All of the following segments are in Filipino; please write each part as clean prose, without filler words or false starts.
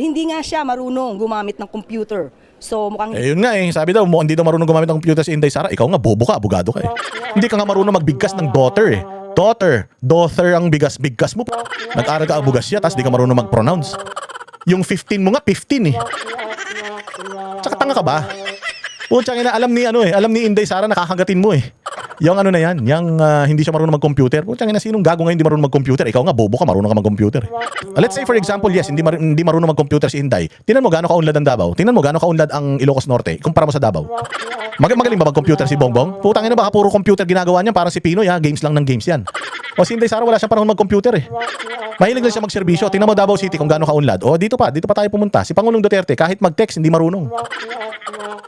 hindi nga siya marunong gumamit ng computer. So mukhang Yun nga sabi daw, hindi daw marunong gumamit ng computer si Inday Sara. Ikaw nga, bobo ka, abogado ka eh. Hindi ka nga marunong magbigkas ng daughter eh. Daughter ang bigkas mo. Nag-aral ka abugas siya, tapos di ka marunong mag-pronounce. Yung 15 mo nga, 15 eh. Tsaka tanga ka ba? Putsang ina, alam ni Inday Sara, nakakagatin mo eh. Yung ano na yan, yung hindi siya marunong mag-computer. Putsang ina, sinong gago ngayon hindi marunong mag-computer? Ikaw nga, bobo ka, marunong ka mag-computer. Let's say for example, yes, hindi marunong mag-computer si Inday. Tingnan mo gaano kaunlad ang Davao. Tingnan mo gaano kaunlad ang Ilocos Norte. Kumpara mo sa Davao. Magaling ba mag-computer si Bongbong? Putang ina, baka puro computer ginagawa niya, parang si Pinoy ha, games lang ng games yan. O si Inday Sara, wala siyang panahon mag-computer eh. Mahilig lang siya magserbisyo. Tingnan mo Davao City kung gaano kaunlad. O dito pa tayo pumunta. Si Pangulong Duterte, kahit mag-text, hindi marunong.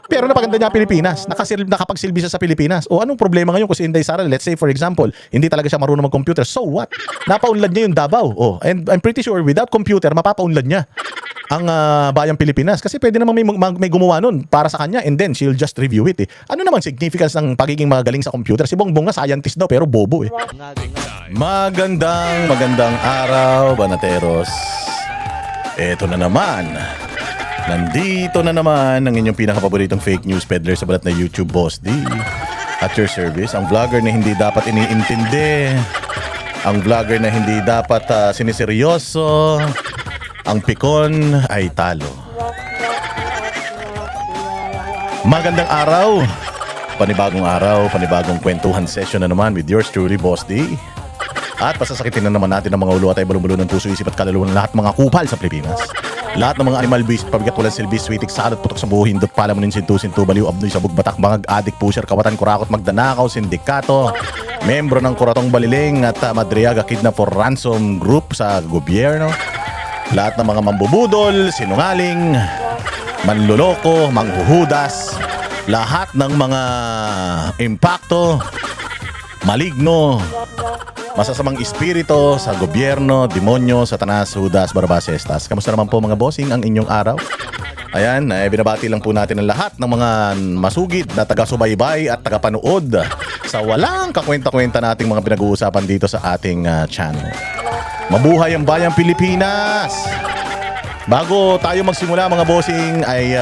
Pero napaganda niya Pilipinas. Nakapagsilbi siya sa Pilipinas. O anong problema ngayon kung si Inday Sara, let's say for example, hindi talaga siya marunong mag-computer. So what? Napaunlad niya yung Davao. Oh, and I'm pretty sure without computer, mapapaunlad niya ang bayang Pilipinas. Kasi pwede naman may gumawa nun para sa kanya and then she'll just review it eh. Ano naman significance ng pagiging magaling sa computer? Si Bongbong nga scientist daw pero bobo eh. Magandang araw, Banateros. Eto na naman. Nandito na naman ang inyong pinakapaboritong fake news peddler sa balat na YouTube, Boss D. At your service, ang vlogger na hindi dapat iniintindi. Ang vlogger na hindi dapat siniseryoso. Ang pikon ay talo. Magandang araw. Panibagong kwentuhan session na naman with yours truly, Boss D. At pasasakitin na naman natin ang mga ulo at ay balong-balong ng puso, isip at kaluluwa ng lahat mga kupal sa Pilipinas. Lahat ng mga animal beast, pabigat walang silbis, switik, salot, putok sa buhay, hindot, palamunin, sintu, baliw, abnoy, sabog, batak, bangag, adik, pusher, kawatan, kurakot, magdanakaw, sindikato, membro ng Kuratong Baliling at Madriaga Kidnap for Ransom Group sa gobyerno. Lahat ng mga mambubudol, sinungaling, manluloko, manghuhudas, lahat ng mga impacto, maligno, masasamang espiritu sa gobyerno, demonyo, satanas, hudas, barabas, estas. Kamusta naman po mga bossing ang inyong araw? Ayan, binabati lang po natin ang lahat ng mga masugid na taga-subaybay at taga-panood sa walang kakwenta-kwenta nating mga pinag-uusapan dito sa ating channel. Mabuhay ang bayang Pilipinas! Bago tayo magsimula mga bossing ay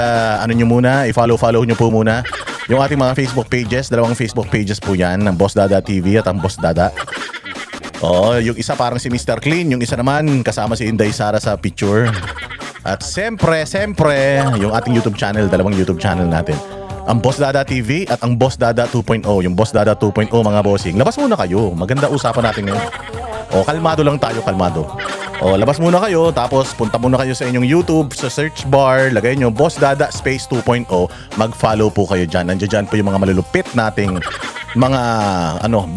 nyo muna, i-follow nyo po muna yung ating mga Facebook pages. Dalawang Facebook pages po yan, ng Boss Dada TV at ang Boss Dada. Yung isa parang si Mr. Clean, yung isa naman kasama si Inday Sara sa picture. At siyempre, yung ating YouTube channel, dalawang YouTube channel natin. Ang Boss Dada TV at ang Boss Dada 2.0. Yung Boss Dada 2.0 mga bossing. Labas muna kayo, maganda usapan natin ngayon. Kalmado lang tayo, kalmado. Labas muna kayo, tapos punta muna kayo sa inyong YouTube, sa search bar, lagay nyo Boss Dada space 2.0, mag-follow po kayo dyan. Nandiyan po yung mga malulupit nating mga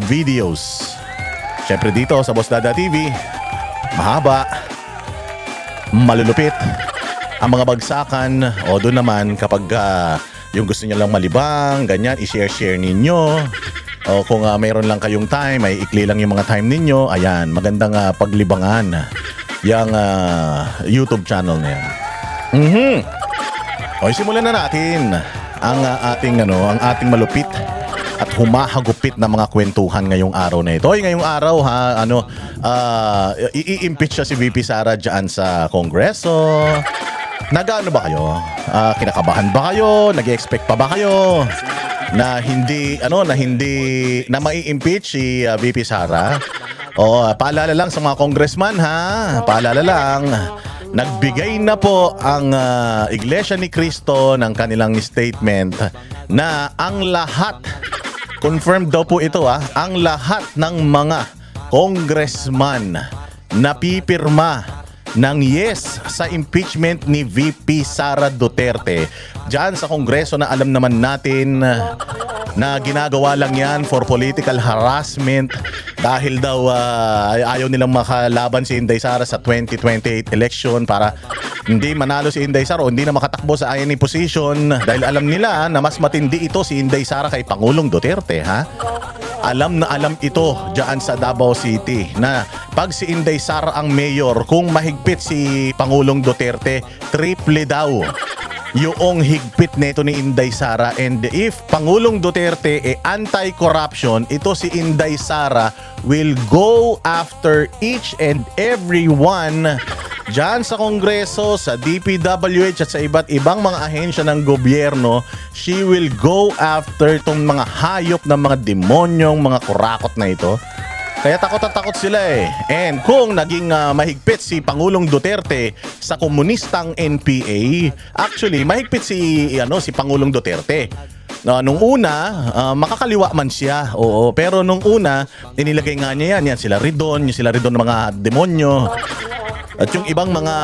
videos. Siyempre dito sa Boss Dada TV, mahaba, malulupit, ang mga bagsakan, doon naman kapag yung gusto nyo lang malibang, ganyan, i-share ninyo. Kung mayroon lang kayong time, ay ikli lang yung mga time ninyo, ayan, magandang paglibangan yung YouTube channel na yan. Simulan na natin ang ating malupit at humahagupit na mga kwentuhan ngayong araw na ito. Ngayong araw i-impeach siya si VP Sara dyan sa Kongreso. Nag-ano ba kayo? Kinakabahan ba kayo? Nag-expect pa ba kayo na mai-impeach si VP Sara? Paalala lang sa mga congressman paalala lang, nagbigay na po ang Iglesia ni Cristo ng kanilang statement na ang lahat, confirmed daw po ito ang lahat ng mga congressman na pipirma ng yes sa impeachment ni VP Sara Duterte dyan sa Kongreso na alam naman natin na ginagawa lang yan for political harassment dahil daw ayaw nilang makalaban si Inday Sara sa 2028 election para hindi manalo si Inday Sara o hindi na makatakbo sa any position dahil alam nila na mas matindi ito si Inday Sara kay Pangulong Duterte Alam na alam ito dyan sa Davao City na pag si Inday Sara ang mayor, kung mahigpit si Pangulong Duterte, triple daw yung higpit nito ni Inday Sara. And if Pangulong Duterte anti-corruption, ito si Inday Sara will go after each and every one Diyan sa Kongreso, sa DPWH at sa iba't ibang mga ahensya ng gobyerno, she will go after tong mga hayop ng mga demonyong mga kurakot na ito. Kaya takot at takot sila eh. And kung naging mahigpit si Pangulong Duterte sa komunistang NPA, actually mahigpit si Pangulong Duterte. Nung una, makakaliwa man siya. Oo, pero nung una, inilagay nga niya yan sila Ridon, yung sila Ridon ng mga demonyo. At yung ibang mga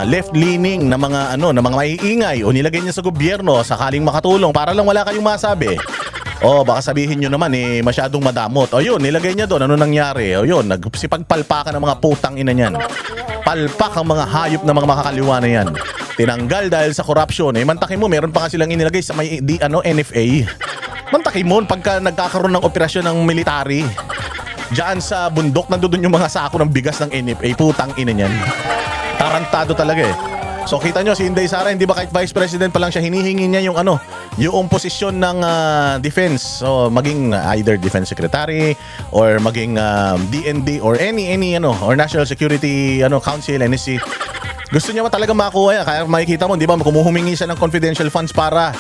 left-leaning na mga na mga maiingay o nilagay niya sa gobyerno sakaling makatulong para lang wala kayong masabi. Baka sabihin nyo naman masyadong madamot. Yun, nilagay niya doon. Ano nangyari? Yun, nagsipagpalpakan ng mga putang ina niyan. Palpak ang mga hayop na mga makakaliwa na yan. Tinanggal dahil sa corruption. Mantakin mo, meron pa nga silang inilagay sa may NFA. Mantakin mo, pagka nagkakaroon ng operasyon ng military, diyan sa bundok, nandoon yung mga sako ng bigas ng NFA. Putang ina niyan. Tarantado talaga eh. So kita nyo si Inday Sara, hindi ba kahit Vice President pa lang siya, hinihingi niya yung posisyon ng defense. So maging either Defense Secretary or maging DND or any or National Security Council, NSC. Gusto niya talaga makuha yan. Kaya makikita mo, di ba, kumuhumingi siya ng confidential funds para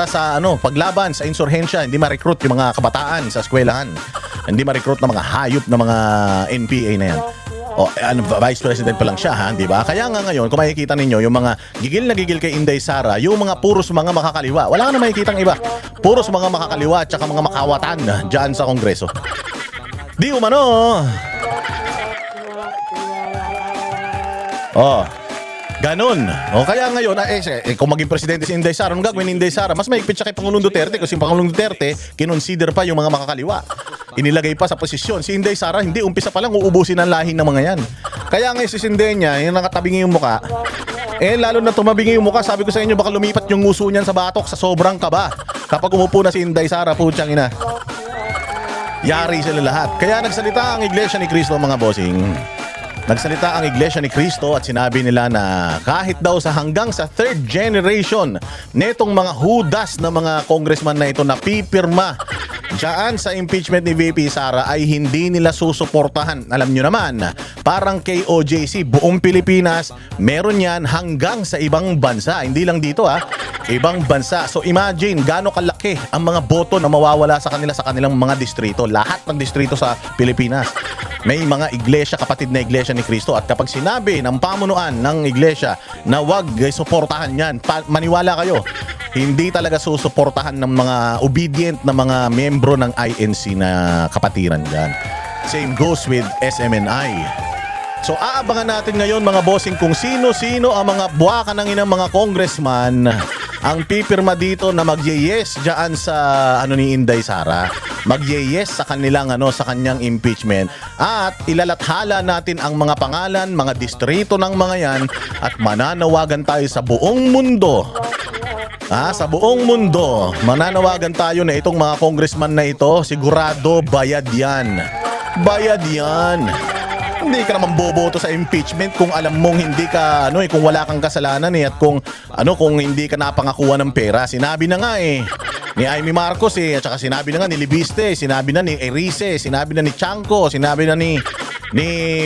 sa paglaban sa insurhensya, hindi ma-recruit yung mga kabataan sa eskwelahan. Hindi ma-recruit ng mga hayop na mga NPA na yan. Vice President pa lang siya, di ba? Kaya nga ngayon, kung makikita ninyo, yung mga gigil na gigil kay Inday Sara, yung mga puros mga makakaliwa, wala ka na makikitang iba. Puros mga makakaliwa at saka mga makawatan dyan sa Kongreso. Di umano. Ganun. Kaya ngayon, kung maging presidente si Inday Sara, anong gagawin ni Inday Sara? Mas mahigpit siya kay Pangulong Duterte kasi Pangulong Duterte, kinonsider pa yung mga makakaliwa. Inilagay pa sa posisyon. Si Inday Sara, hindi, umpisa pa lang uubusin ang lahi ng mga yan. Kaya ngayon sisindihan niya, yung nakatabingi yung muka, lalo na tumabingi yung muka, sabi ko sa inyo, baka lumipat yung nguso niyan sa batok sa sobrang kaba. Kapag umupo na si Inday Sara, putyang ina. Yari sila lahat. Kaya nagsalita ang Iglesia ni Cristo, mga bossing. Nagsalita ang Iglesia ni Cristo at sinabi nila na kahit daw hanggang sa third generation netong mga hudas na mga congressman na ito na pipirma diyan sa impeachment ni VP Sara ay hindi nila susuportahan. Alam nyo naman, parang kay OJC, buong Pilipinas, meron yan hanggang sa ibang bansa. Hindi lang dito ibang bansa. So imagine gaano kalaki ang mga boto na mawawala sa kanilang mga distrito. Lahat ng distrito sa Pilipinas. May mga iglesia, kapatid na Iglesia ni Cristo, at kapag sinabi ng pamunuan ng iglesia na wag suportahan yan, maniwala kayo, hindi talaga susuportahan ng mga obedient na mga membro ng INC na kapatiran dyan. Same goes with SMNI. So aabangan natin ngayon, mga bossing, kung sino-sino ang mga buwaka ng inang mga congressman ang pipirma dito na magye-yes dyan sa ni Inday Sara. Magye-yes sa kanilang sa kanyang impeachment, at ilalathala natin ang mga pangalan, mga distrito ng mga yan, at mananawagan tayo sa buong mundo. Sa buong mundo, mananawagan tayo na itong mga congressman na ito, sigurado bayad yan. Bayad yan. Hindi ka naman boboto sa impeachment kung alam mong hindi ka kung wala kang kasalanan at kung hindi ka napangakuha ng pera. Sinabi na nga ni Amy Marcos at saka sinabi na nga ni Libiste, sinabi na ni Erice, sinabi na ni Chanco, sinabi na ni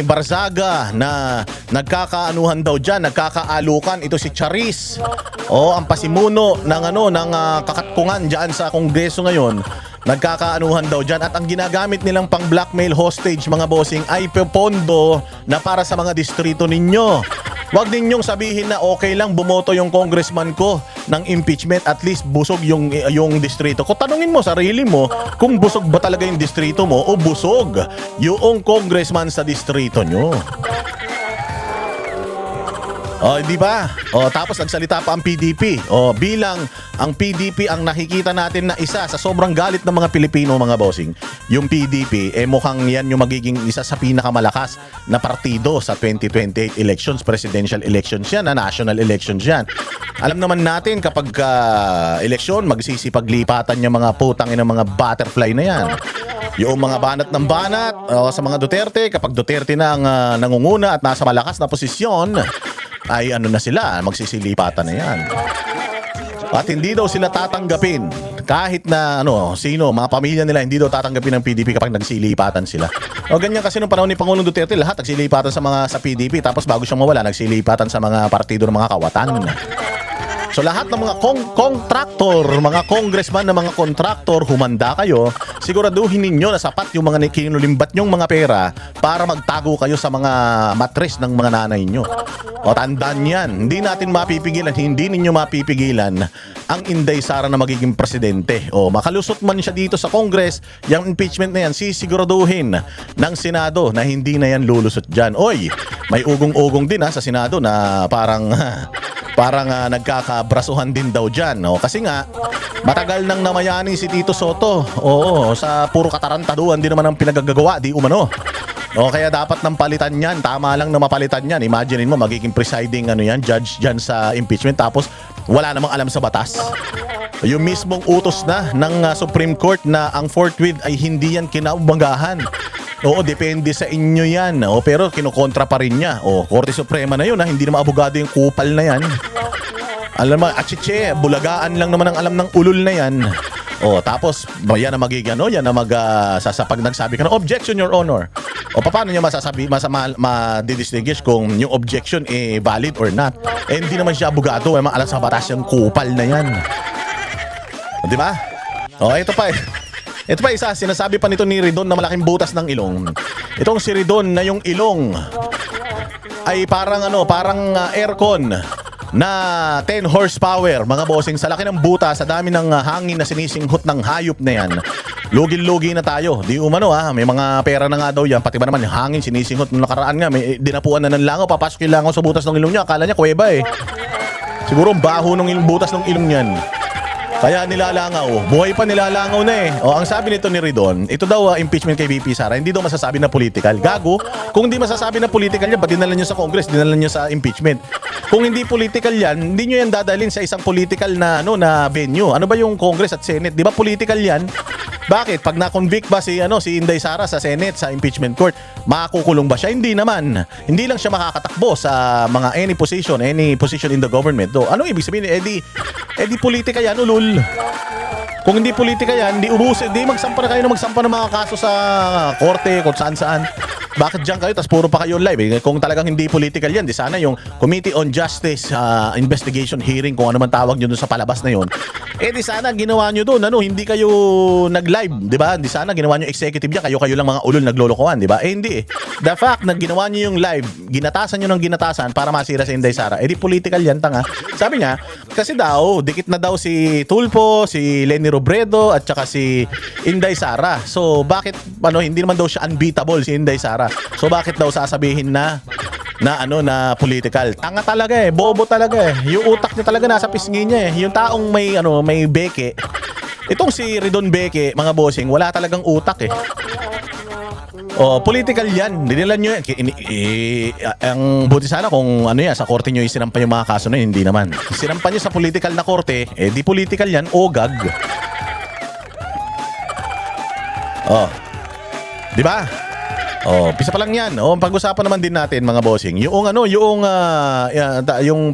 Barzaga na nagkakaanuhan daw diyan, nagkakaalukan ito si Charis. Ang pasimuno ng kakatkungan diyan sa Kongreso ngayon. Nagkakaanuhan daw dyan, at ang ginagamit nilang pang blackmail hostage, mga bossing, ay pondo na para sa mga distrito ninyo. Huwag ninyong sabihin na okay lang bumoto yung congressman ko ng impeachment, at least busog yung distrito ko. Tanungin mo sarili mo kung busog ba talaga yung distrito mo o busog yung congressman sa distrito nyo. Di ba? Tapos nagsalita pa ang PDP. Bilang ang PDP ang nakikita natin na isa sa sobrang galit ng mga Pilipino, mga bossing. Yung PDP, mukhang yan yung magiging isa sa pinakamalakas na partido sa 2028 elections, presidential elections yan, national elections yan. Alam naman natin kapag eleksyon, magsisipaglipatan yung mga putang ng mga butterfly na yan. Yung mga banat ng banat sa mga Duterte, kapag Duterte na ang nangunguna at nasa malakas na posisyon, ay na sila, magsisilipatan na yan. At hindi daw sila tatanggapin kahit na sino, mga pamilya nila, hindi daw tatanggapin ng PDP kapag nagsilipatan sila. O ganyan kasi nung panahon ni Pangulong Duterte, lahat nagsilipatan sa PDP, tapos bago siyang mawala, nagsilipatan sa mga partido ng mga kawatan. So lahat ng mga kontraktor, mga congressman na mga kontraktor, humanda kayo, siguraduhin ninyo na sapat yung mga kinulimbat nyong mga pera para magtago kayo sa mga matres ng mga nanay nyo. O tandaan yan, hindi natin mapipigilan, hindi ninyo mapipigilan ang Inday Sara na magiging presidente. O makalusot man siya dito sa Congress, yung impeachment na yan, sisiguraduhin ng Senado na hindi na yan lulusot dyan. Oy, may ugong-ugong din sa Senado na parang nagkakabrasuhan din daw dyan. O, kasi nga, matagal nang namayani si Tito Soto. Oo, sa puro katarantaduhan din naman ang pinagagawa, di umano. O, kaya dapat nang palitan yan. Tama lang na mapalitan yan. Imaginein mo, magiging presiding judge dyan sa impeachment, tapos wala namang alam sa batas. Yung mismong utos na ng Supreme Court na ang forthwith ay hindi yan kinaumagahan. Oo, depende sa inyo yan. O, pero kinukontra pa rin niya. O, Korte Suprema na yun, hindi naman abogado yung kupal na yan. Alam mo, achiche, bulagaan lang naman ang alam ng ulol na yan. O, tapos, yan na magiging, yan na pag nagsabi ka ng objection, Your Honor. O, paano niya ma-distinguish kung yung objection valid or not? Hindi naman siya abogado, alam sa batas yung kupal na yan. O, di ba? O, ito pa Ito pa isa, sinasabi pa nito ni Ridon na malaking butas ng ilong. Itong si Ridon na yung ilong ay parang aircon na 10 horsepower, mga bossing. Sa laki ng butas, sa dami ng hangin na sinisinghot ng hayop na yan, lugil-lugi na tayo. Di umano may mga pera na nga daw yan. Pati ba naman yung hangin sinisinghot nung nakaraan nga, may dinapuan na ng langaw, papasok yung langaw sa butas ng ilong niya. Akala niya kuweba Siguro ang baho ng butas ng ilong niyan. Kaya nilalangaw. Buhay pa nilalangaw na O, ang sabi nito ni Ridon, ito daw impeachment kay VP Sara, hindi daw masasabi na political. Gago, kung hindi masasabi na political yan, ba't dinala nyo sa Congress, dinala nyo sa impeachment? Kung hindi political yan, hindi nyo yan dadalhin sa isang political na venue. Ano ba yung Congress at Senate? Di ba political yan? Bakit? Pag na-convict ba si Inday Sara sa Senate, sa impeachment court, makakukulong ba siya? Hindi naman. Hindi lang siya makakatakbo sa mga any position in the government. Do, ano ibig sabihin? Edi politika yan, ulul. Kung hindi politika yan, di magsampa na kayo ng mga kaso sa korte, kung saan-saan. Bakit dyan kayo, tas puro pa kayo live? Kung talagang hindi political yan, di sana yung Committee on Justice investigation hearing, kung ano man tawag nyo dun sa palabas na yun, di sana ginawa nyo dun, hindi kayo nag-live, di ba? Di sana ginawa nyo executive yan, kayo lang mga ulol naglolokohan, di ba? Hindi The fact na ginawa nyo yung live, ginatasan nyo ng ginatasan para masira si Inday Sara, di political yan, tanga. Sabi niya, kasi daw, dikit na daw si Tulfo, si Leni Robredo, at saka si Inday Sara. So, bakit, hindi naman daw siya unbeatable si Inday Sara. So bakit daw sasabihin na political? Tanga talaga bobo talaga Yung utak niya talaga nasa pisngi niya Yung taong may beke. Itong si Ridon Beke, mga bossing, wala talagang utak political yan. Dinilan nyo yan. Ang buti sana kung sa korte nyo isinampan yung mga kaso na yun, hindi naman. Isinampan nyo sa political na korte, di political yan, ogag. Di ba? Pisa pa lang yan. Pag-usapan naman din natin, mga bossing, yung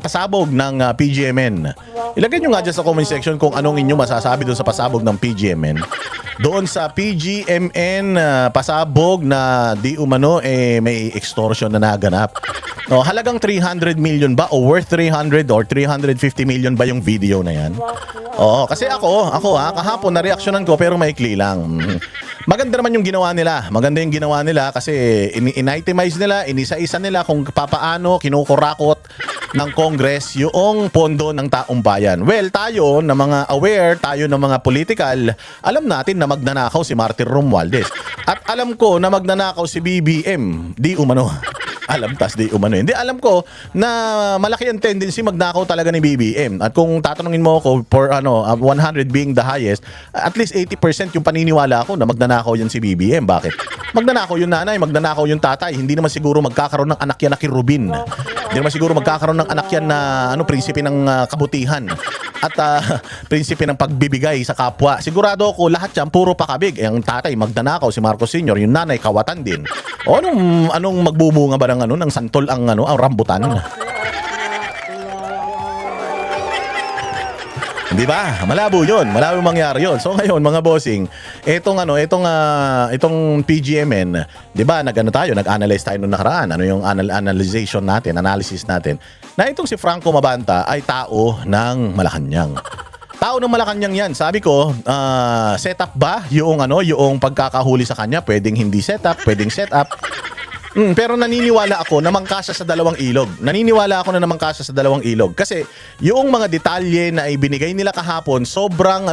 pasabog ng PGMN. Ilagay nyo nga dyan sa comment section kung anong inyo masasabi doon sa pasabog ng PGMN. Doon sa PGMN pasabog na di umano may extortion na naganap. Halagang 300 million ba o worth 300 or 350 million ba yung video na yan? Kasi ako kahapon na reaksyonan ko pero maikli lang. Maganda naman yung ginawa nila. Maganda yung ginawa nila kasi in-itemize nila, inisa-isa nila kung papaano kinukurakot ng Congress yung pondo ng taong bayan. Well, tayo na mga aware, tayo na mga political, alam natin na magnanakaw si Martin Romualdez. At alam ko na magnanakaw si BBM. Di umano. Di umano. Hindi, alam ko na malaki ang tendency magnakaw talaga ni BBM. At kung tatanungin mo ako for 100 being the highest, at least 80% yung paniniwala ko na magnanakaw yan si BBM. Bakit? Magnanakaw yung nanay, magnanakaw yung tatay. Hindi naman siguro magkakaroon ng anak yan na kirubin. Hindi naman siguro magkakaroon ng anak yan na prinsipe ng kabutihan. At prinsipe ng pagbibigay sa kapwa. Sigurado ako lahat yan puro pakabig. Ang tatay magnanakaw si Marcos Sr., yung nanay kawatan din. O anong magbubunga ba ng santol ang rambutan? Di ba? Malabo 'yon. Malabo mangyari 'yon. So ngayon, mga bossing, itong PGMN, 'di ba? Nag-analyze tayo nung nakaraan. Ano yung analysis natin. Na itong si Franco Mabanta ay tao ng Malacanang. Tao ng Malacanang 'yan. Sabi ko, setup ba yung yung pagkakahuli sa kanya? Pwedeng hindi setup, pwedeng setup. Pero naniniwala ako na mangkasa sa dalawang ilog. Naniniwala ako na namangkasa sa dalawang ilog kasi yung mga detalye na ibinigay nila kahapon sobrang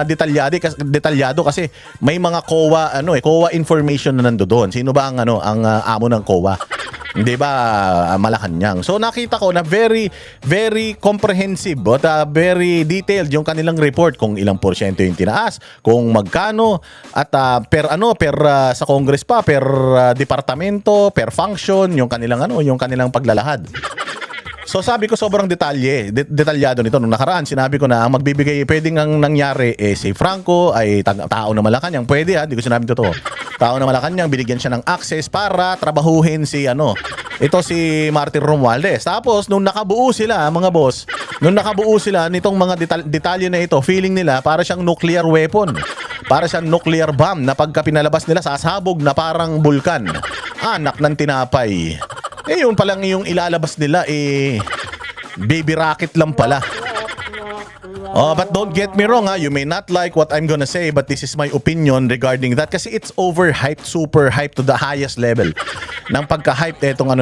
detalyado kasi may mga COA information na nandoon. Sino ba ang amo ng COA? Hindi ba Malacanang? So nakita ko na very very comprehensive at very detailed yung kanilang report kung ilang porsyento yung tinaas, kung magkano at sa Congress pa, per departamento, per function, yung kanilang paglalahad. So sabi ko sobrang detalyado nito. Nung nakaraan, sinabi ko na ang magbibigay, pwedeng ang nangyari si Franco ay tao na Malacanang. Pwede hindi ko sinabi totoo. Tao na Malacanang, binigyan siya ng access para trabahuhin si Martin Romualdez. Tapos nung nakabuo sila, mga boss, nitong mga detalye na ito, feeling nila para siyang nuclear weapon. Para siyang nuclear bomb na pagka pinalabas nila sasabog na parang bulkan. Anak ng tinapay. Yun palang yung ilalabas nila baby rocket lang pala. But don't get me wrong, you may not like what I'm gonna say, but this is my opinion regarding that kasi it's overhyped, super hyped to the highest level. Nang pagka-hype itong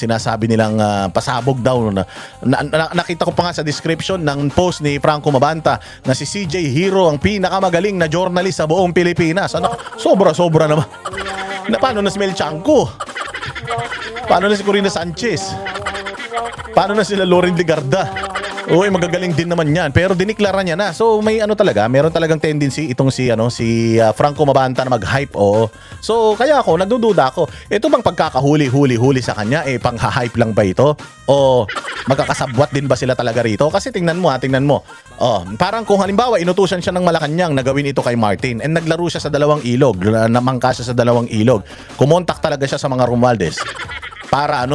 sinasabi nilang pasabog daw nakita ko pa nga sa description ng post ni Franco Mabanta na si CJ Hero ang pinakamagaling na journalist sa buong Pilipinas. Sobra naman. Paano na si Mel Chanco? Paano na si Corina Sanchez? Paano na sila Loren Legarda? Uy, magagaling din naman yan. Pero diniklara niya na. So may meron talagang tendency itong si Franco Mabanta na mag-hype. So kaya nagdududa ako. Ito bang pagkakahuli sa kanya pang-hype lang ba ito? O magkakasabwat din ba sila talaga rito? Kasi tingnan mo. Parang kung halimbawa inutusan siya ng Malacanang na gawin ito kay Martin and naglaro siya sa dalawang ilog, namangka siya sa dalawang ilog. Kumontak talaga siya sa mga Romualdez. Para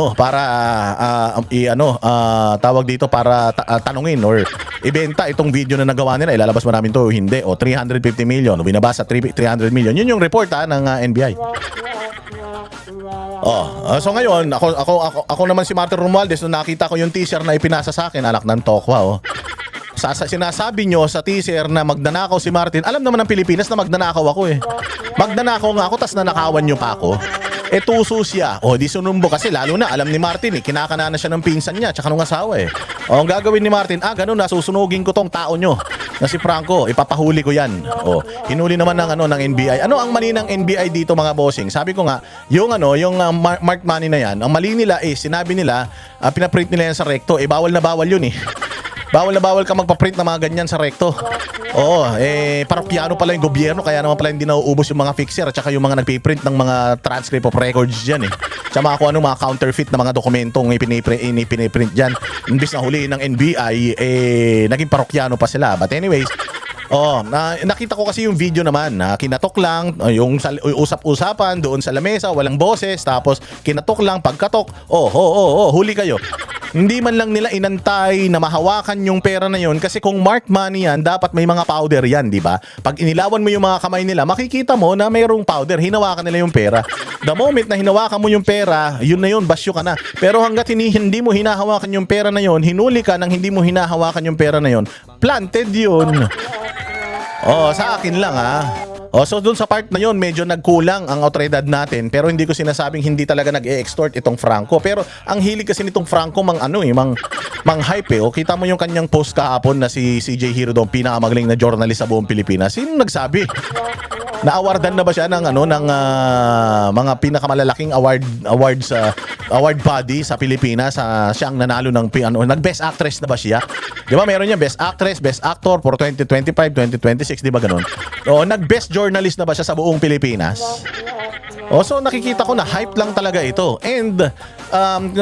tanungin or ibenta itong video na nagawa nila, ilalabas mo namin to o hindi, o 350 million, o binabasa 300 million. Yun yung report ng NBI. So ngayon, ako naman si Martin Romualdez, nung nakita ko yung teaser na ipinasa sa akin, anak ng tokwa, sinasabi nyo sa teaser na magnanakaw si Martin. Alam naman ng Pilipinas na magnanakaw ako Magnanakaw nga ako, tas nanakawan nyo pa ako. Tuso siya. Di sunumbo kasi lalo na alam ni Martin kinakana na siya ng pinsan niya tsaka nung asawa ang gagawin ni Martin, ganun na, susunugin ko tong tao nyo na si Franco, ipapahuli ko yan. Hinuli naman ng NBI. Ano ang mali ng NBI dito, mga bossing? Sabi ko nga, yung marked money na yan, ang mali nila sinabi nila, pinaprint nila yan sa recto, bawal na bawal yun Bawal na bawal ka magpaprint ng mga ganyan sa recto. Parokyano pala yung gobyerno, kaya naman pala hindi nauubos yung mga fixer at saka yung mga nagpiprint ng mga transcript of records dyan Tsaka mga counterfeit na mga dokumentong piniprint dyan. Imbis na huliin ng NBI, naging parokyano pa sila. But anyways, nakita ko kasi yung video naman na kinatok lang, yung usap-usapan doon sa lamesa, walang boses, tapos kinatok lang, pagkatok, huli kayo. Hindi man lang nila inantay na mahawakan yung pera na yon kasi kung marked money yan, dapat may mga powder yan, di ba? Pag inilawan mo yung mga kamay nila, makikita mo na mayroong powder, hinawakan nila yung pera. The moment na hinawakan mo yung pera, yun na yun, basyo ka na. Pero hanggat hindi mo hinahawakan yung pera na yon, hinuli ka nang hindi mo hinahawakan yung pera na yon, planted yun. Sa akin lang so dun sa part na yon medyo nagkulang ang autoridad natin, pero hindi ko sinasabing hindi talaga nag-e-extort itong Franco. Pero ang hilig kasi nitong Franco mang hype kita mo yung kanyang post kahapon na si CJ Hero daw pinakamagaling na journalist sa buong Pilipinas. Sino nagsabi? Na-awardan na ba siya ng mga pinakamalalaking award body sa Pilipinas? Siya ang nanalo ng nag-best actress na ba siya? Di ba meron niya best actress, best actor for 2025, 2026, di ba ganun? Nag-best journalist na ba siya sa buong Pilipinas? So nakikita ko na hype lang talaga ito. And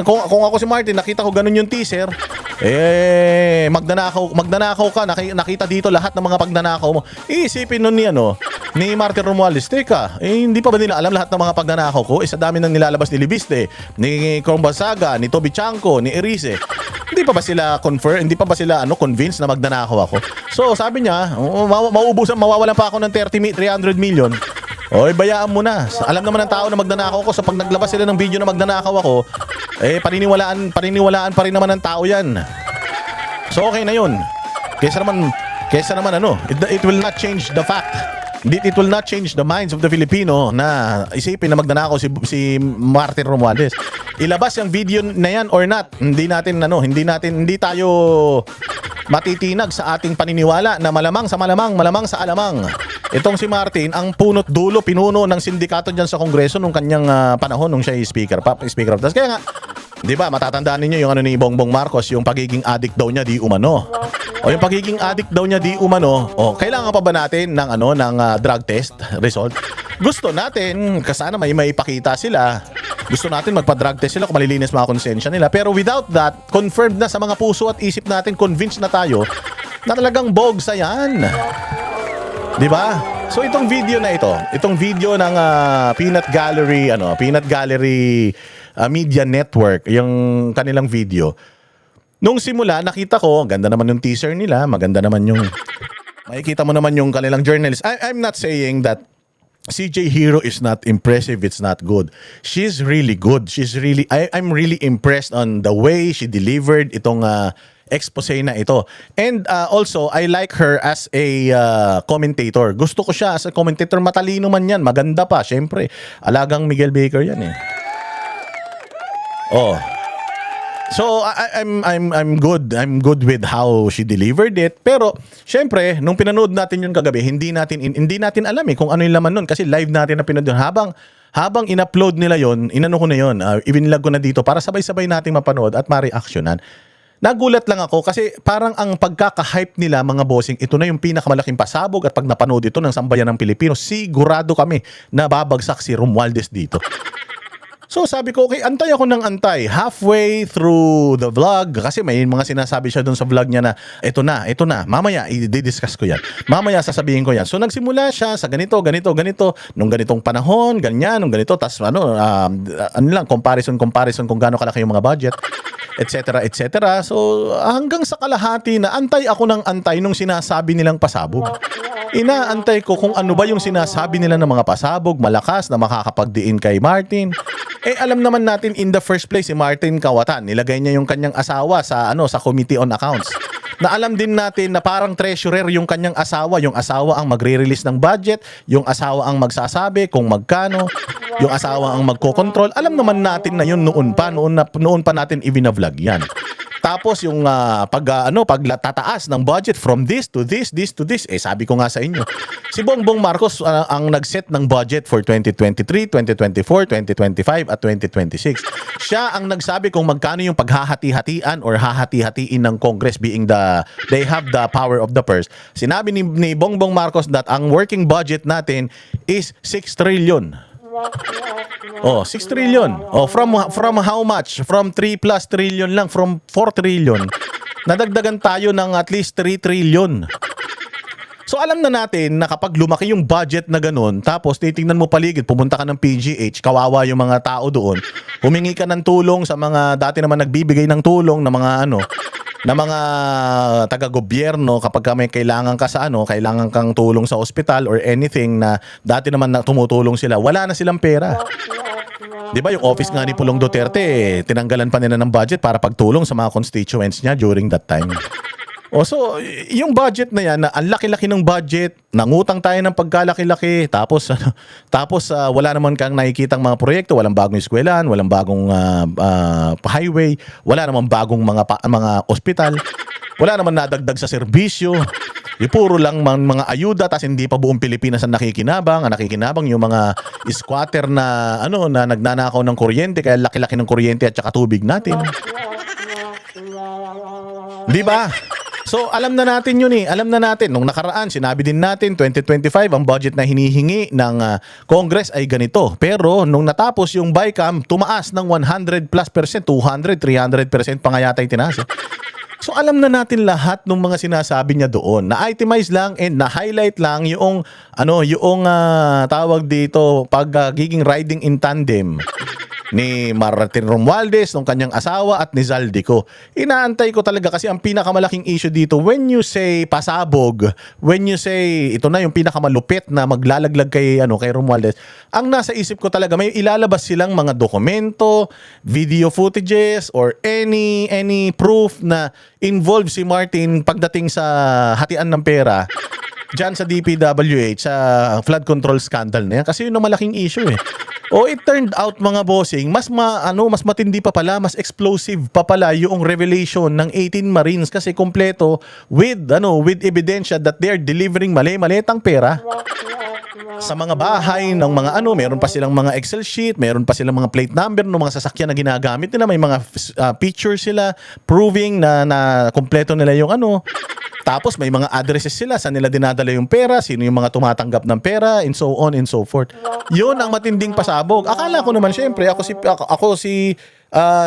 kung ako si Martin, nakita ko ganun yung teaser, magnanakaw ka, nakita dito lahat ng mga pagnanakaw mo. Iisipin nun ni Martin Romualdez, teka, hindi pa ba nila alam lahat ng mga pagnanakaw ko? Sa dami nang nilalabas ni Libiste, ni Crombasaga, ni Toby Chanco, ni Erice. Hindi pa ba sila hindi pa ba sila convinced na magnanakaw ako? So sabi niya, mawawalan pa ako ng 300 million. Oy, bayaan mo na. Alam naman ng tao na magnanakaw ako. So pag naglabas sila ng video na magnanakaw ako, paniniwalaan pa rin naman ng tao yan. So okay na yun. Kesa naman it will not change the fact. It will not change the minds of the Filipino na isipin na magnanakaw si Martin Romualdez. Ilabas yung video na yan or not, hindi tayo matitinag sa ating paniniwala na malamang sa alamang. Itong si Martin, ang punot dulo, pinuno ng sindikato dyan sa Kongreso nung kanyang panahon nung siya ay speaker of the House. Kaya nga, di ba, matatandaan ninyo yung ni Bongbong Marcos, yung pagiging addict daw niya di umano. O yung pagiging addict daw niya di umano, kailangan pa ba natin ng drug test result? Gusto natin, sana may maipakita sila. Gusto natin magpa-drug test sila kung malilinis mga konsensya nila. Pero without that, confirmed na sa mga puso at isip natin, convinced na tayo na talagang bogsa yan. Di ba? So itong video ng Peanut Gallery Media Network, yung kanilang video. Nung simula, nakita ko, ganda naman yung teaser nila, maganda naman yung makikita mo naman yung kanilang journalist. I'm not saying that CJ Hero is not impressive, it's not good. She's really good. I'm really impressed on the way she delivered itong expose na ito. And also, I like her as a commentator. Gusto ko siya as a commentator. Matalino man yan. Maganda pa. Siyempre, alagang Miguel Baker yan eh. Oh. So I'm good. I'm good with how she delivered it. Pero syempre, nung pinanood natin yun kagabi, hindi natin alam kung ano yung laman nun kasi live natin na pinanood yun. Habang in-upload nila yon, inano ko na yon, ibinlag ko na dito para sabay-sabay nating mapanood at ma-reactionan. Nagulat lang ako kasi parang ang pagkaka-hype nila mga bossing, ito na yung pinakamalaking pasabog at pag napanood ito ng sambayan ng Pilipino, sigurado kami na babagsak si Romualdez dito. So sabi ko, okay, antay ako ng antay. Halfway through the vlog, kasi may mga sinasabi siya doon sa vlog niya na, ito na, mamaya, i-discuss ko yan. Mamaya sasabihin ko yan. So nagsimula siya sa ganito, nung ganitong panahon, ganyan, nung ganito, tas comparison kung gaano kalaki yung mga budget, etc. So hanggang sa kalahati na antay ako ng antay nung sinasabi nilang pasabog. Inaantay ko kung ano ba yung sinasabi nila ng mga pasabog, malakas na makakapagdiin kay Martin. Alam naman natin in the first place si Martin Kawatan, nilagay niya yung kanyang asawa sa Committee on Accounts. Na alam din natin na parang treasurer yung kanyang asawa, yung asawa ang magre-release ng budget, yung asawa ang magsasabi kung magkano, yung asawa ang magko-control. Alam naman natin na yun noon pa natin ibina-vlog yan. Tapos yung pagtataas ng budget from this to this, sabi ko nga sa inyo, si Bongbong Marcos ang nag-set ng budget for 2023, 2024, 2025 at 2026. Siya ang nagsabi kung magkano yung paghahati-hatian or hahati-hatiin ng Congress being they have the power of the purse. Sinabi ni Bongbong Marcos that ang working budget natin is 6 trillion. 6 trillion. From how much? From 3 plus trillion lang, from 4 trillion. Nadagdagan tayo ng at least 3 trillion. So alam na natin na kapag lumaki yung budget na ganun, tapos titingnan mo paligid, pumunta ka ng PGH, kawawa yung mga tao doon, humingi ka ng tulong sa mga dati naman nagbibigay ng tulong na mga taga-gobyerno kapag may kailangan ka kailangan kang tulong sa ospital or anything na dati naman na tumutulong sila, wala na silang pera. Di ba yung office nga ni Pulong Duterte, tinanggalan pa nila ng budget para pagtulong sa mga constituents niya during that time. So, yung budget na yan, ang laki-laki ng budget, nangutang tayo ng pagkalaki-laki, tapos wala naman kang nakikitang mga proyekto, walang bagong eskwelahan, walang bagong highway, wala naman bagong mga ospital, wala naman nadagdag sa serbisyo. Yung puro lang mga ayuda, tas hindi pa buong Pilipinas ang nakikinabang. Ang nakikinabang yung mga squatter na nagnanakaw ng kuryente, kaya laki-laki ng kuryente at saka tubig natin. Di ba? So alam na natin yun Alam na natin. Nung nakaraan, sinabi din natin 2025 ang budget na hinihingi ng Congress ay ganito. Pero nung natapos yung BICAM, tumaas ng 100+%, 200, 300% pa nga yata yung tinaas. So alam na natin lahat ng mga sinasabi niya doon. Na-itemize lang and na-highlight lang yung tawag dito pagiging riding in tandem. ni Martin Romualdez, ng kanyang asawa at ni Zaldico. Inaantay ko talaga kasi ang pinakamalaking issue dito, when you say pasabog, when you say ito na yung pinakamalupit na maglalaglag kay kay Romualdez, ang nasa isip ko talaga may ilalabas silang mga dokumento, video footages or any proof na involved si Martin pagdating sa hatian ng pera diyan sa DPWH sa flood control scandal na yan kasi yun ang malaking issue eh. O it turned out mga bossing, mas matindi pa pala, mas explosive pa pala yung revelation ng 18 Marines kasi kompleto with ebidensya that they are delivering mali-malitang pera sa mga bahay ng mga meron pa silang mga Excel sheet, meron pa silang mga plate number ng mga sasakyan na ginagamit nila, may mga pictures sila proving na kompleto nila yung tapos may mga addresses sila saan nila dinadala yung pera, sino yung mga tumatanggap ng pera, and so on and so forth. Yun ang matinding pasabog. Akala ko naman syempre ako si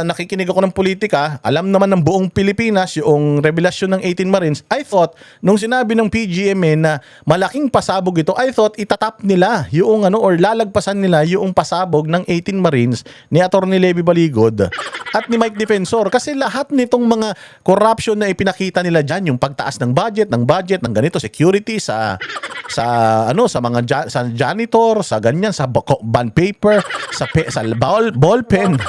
nakikinig ako ng politika, alam naman ng buong Pilipinas yung revelasyon ng 18 Marines. I thought nung sinabi ng PGMA na malaking pasabog ito, I thought itatap nila yung or lalagpasan nila yung pasabog ng 18 Marines ni Attorney Levy Baligod at ni Mike Defensor kasi lahat nitong mga corruption na ipinakita nila diyan, yung pagtaas ng budget ng ganito security sa mga sa janitor, sa ganyan, sa bond paper, sa ball pen.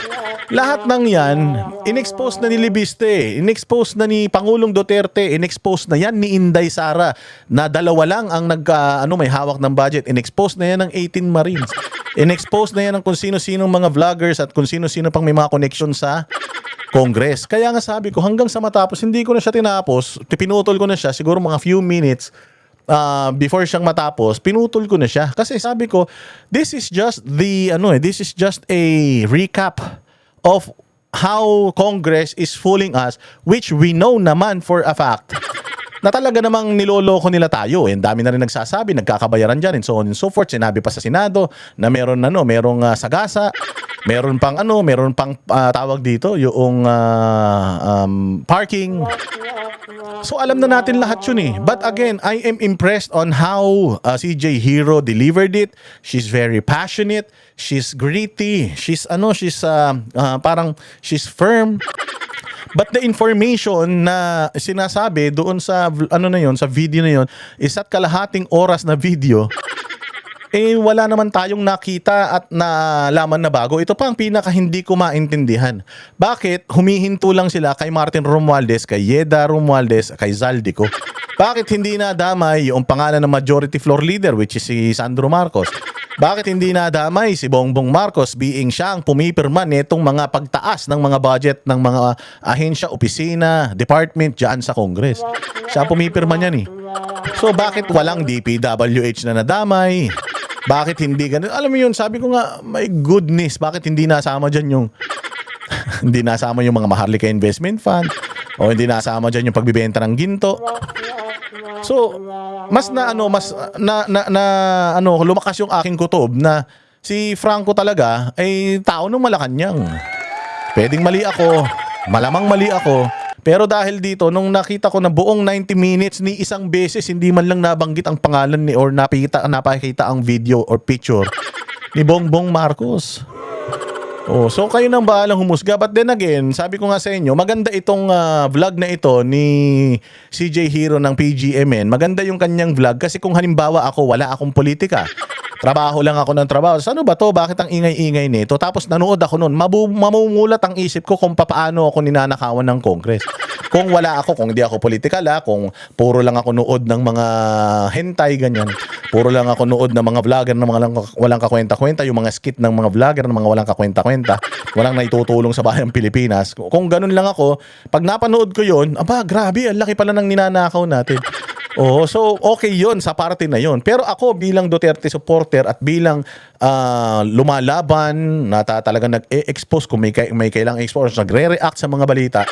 Lahat ng yan, inexpose na ni Libiste, inexpose na ni Pangulong Duterte, inexpose na yan ni Inday Sara na dalawa lang ang may hawak ng budget. Inexpose na yan ng 18 Marines. Inexpose na yan ng kung sino-sinong mga vloggers at kung sino-sino pang may mga connection sa Congress. Kaya nga sabi ko, hanggang sa matapos, hindi ko na siya tinapos. Pinutol ko na siya, siguro mga few minutes before siyang matapos, pinutol ko na siya. Kasi sabi ko, this is just a recap of how Congress is fooling us, which we know naman for a fact na talaga namang niloloko nila tayo. Ang dami na rin nagsasabi, nagkakabayaran dyan, and so on and so forth. Sinabi pa sa Senado na merong sagasa, meron pang tawag dito, yung parking. So alam na natin lahat yun eh. But again, I am impressed on how CJ Hero delivered it. She's very passionate. She's gritty. She's firm. But the information na sinasabi doon sa sa video na yon, isa't kalahating oras na video, wala naman tayong nakita at nalaman na bago. Ito pa ang pinaka hindi ko maintindihan. Bakit humihinto lang sila kay Martin Romualdez, kay Yeda Romualdez, kay Zaldico? Bakit hindi nadamay yung pangalan ng majority floor leader, which is si Sandro Marcos? Bakit hindi nadamay si Bongbong Marcos being siya ang pumipirma nitong mga pagtaas ng mga budget ng mga ahensya, opisina, department dyan sa Congress? Siya ang pumipirma niyan eh. So bakit walang DPWH na nadamay? Bakit hindi ganun? Alam mo yun, sabi ko nga, my goodness, bakit hindi nasama dyan yung hindi nasama yung mga Maharlika Investment Fund o hindi nasama dyan yung pagbibenta ng ginto? So, lumakas yung aking kutob na si Franco talaga ay tao ng Malacanang. Pwedeng mali ako, malamang mali ako, pero dahil dito, nung nakita ko na buong 90 minutes ni isang beses, hindi man lang nabanggit ang pangalan ni or napakita ang video or picture ni Bongbong Marcos. So kayo nang bahalang humusga. But then again, sabi ko nga sa inyo, maganda itong vlog na ito ni CJ Hero ng PGMN. Maganda yung kanyang vlog kasi kung halimbawa wala akong politika, trabaho lang ako ng trabaho. Ano ba to? Bakit ang ingay-ingay nito? Tapos nanood ako noon, mamumulat ang isip ko kung paano ako ninanakawan ng Congress. Kung hindi ako politikal, kung puro lang ako nood ng mga hentai, ganyan. Puro lang ako nood ng mga vlogger na mga walang kakwenta-kwenta, yung mga skit ng mga vlogger na mga walang kakwenta-kwenta, walang naitutulong sa bayang Pilipinas. Kung ganun lang ako, pag napanood ko yun, grabe, ang laki pala ng ninanakaw natin. So okay yun sa parte na yun. Pero ako bilang Duterte supporter at bilang lumalaban na talagang nag-expose kung may kailangang expose, nagre-react sa mga balita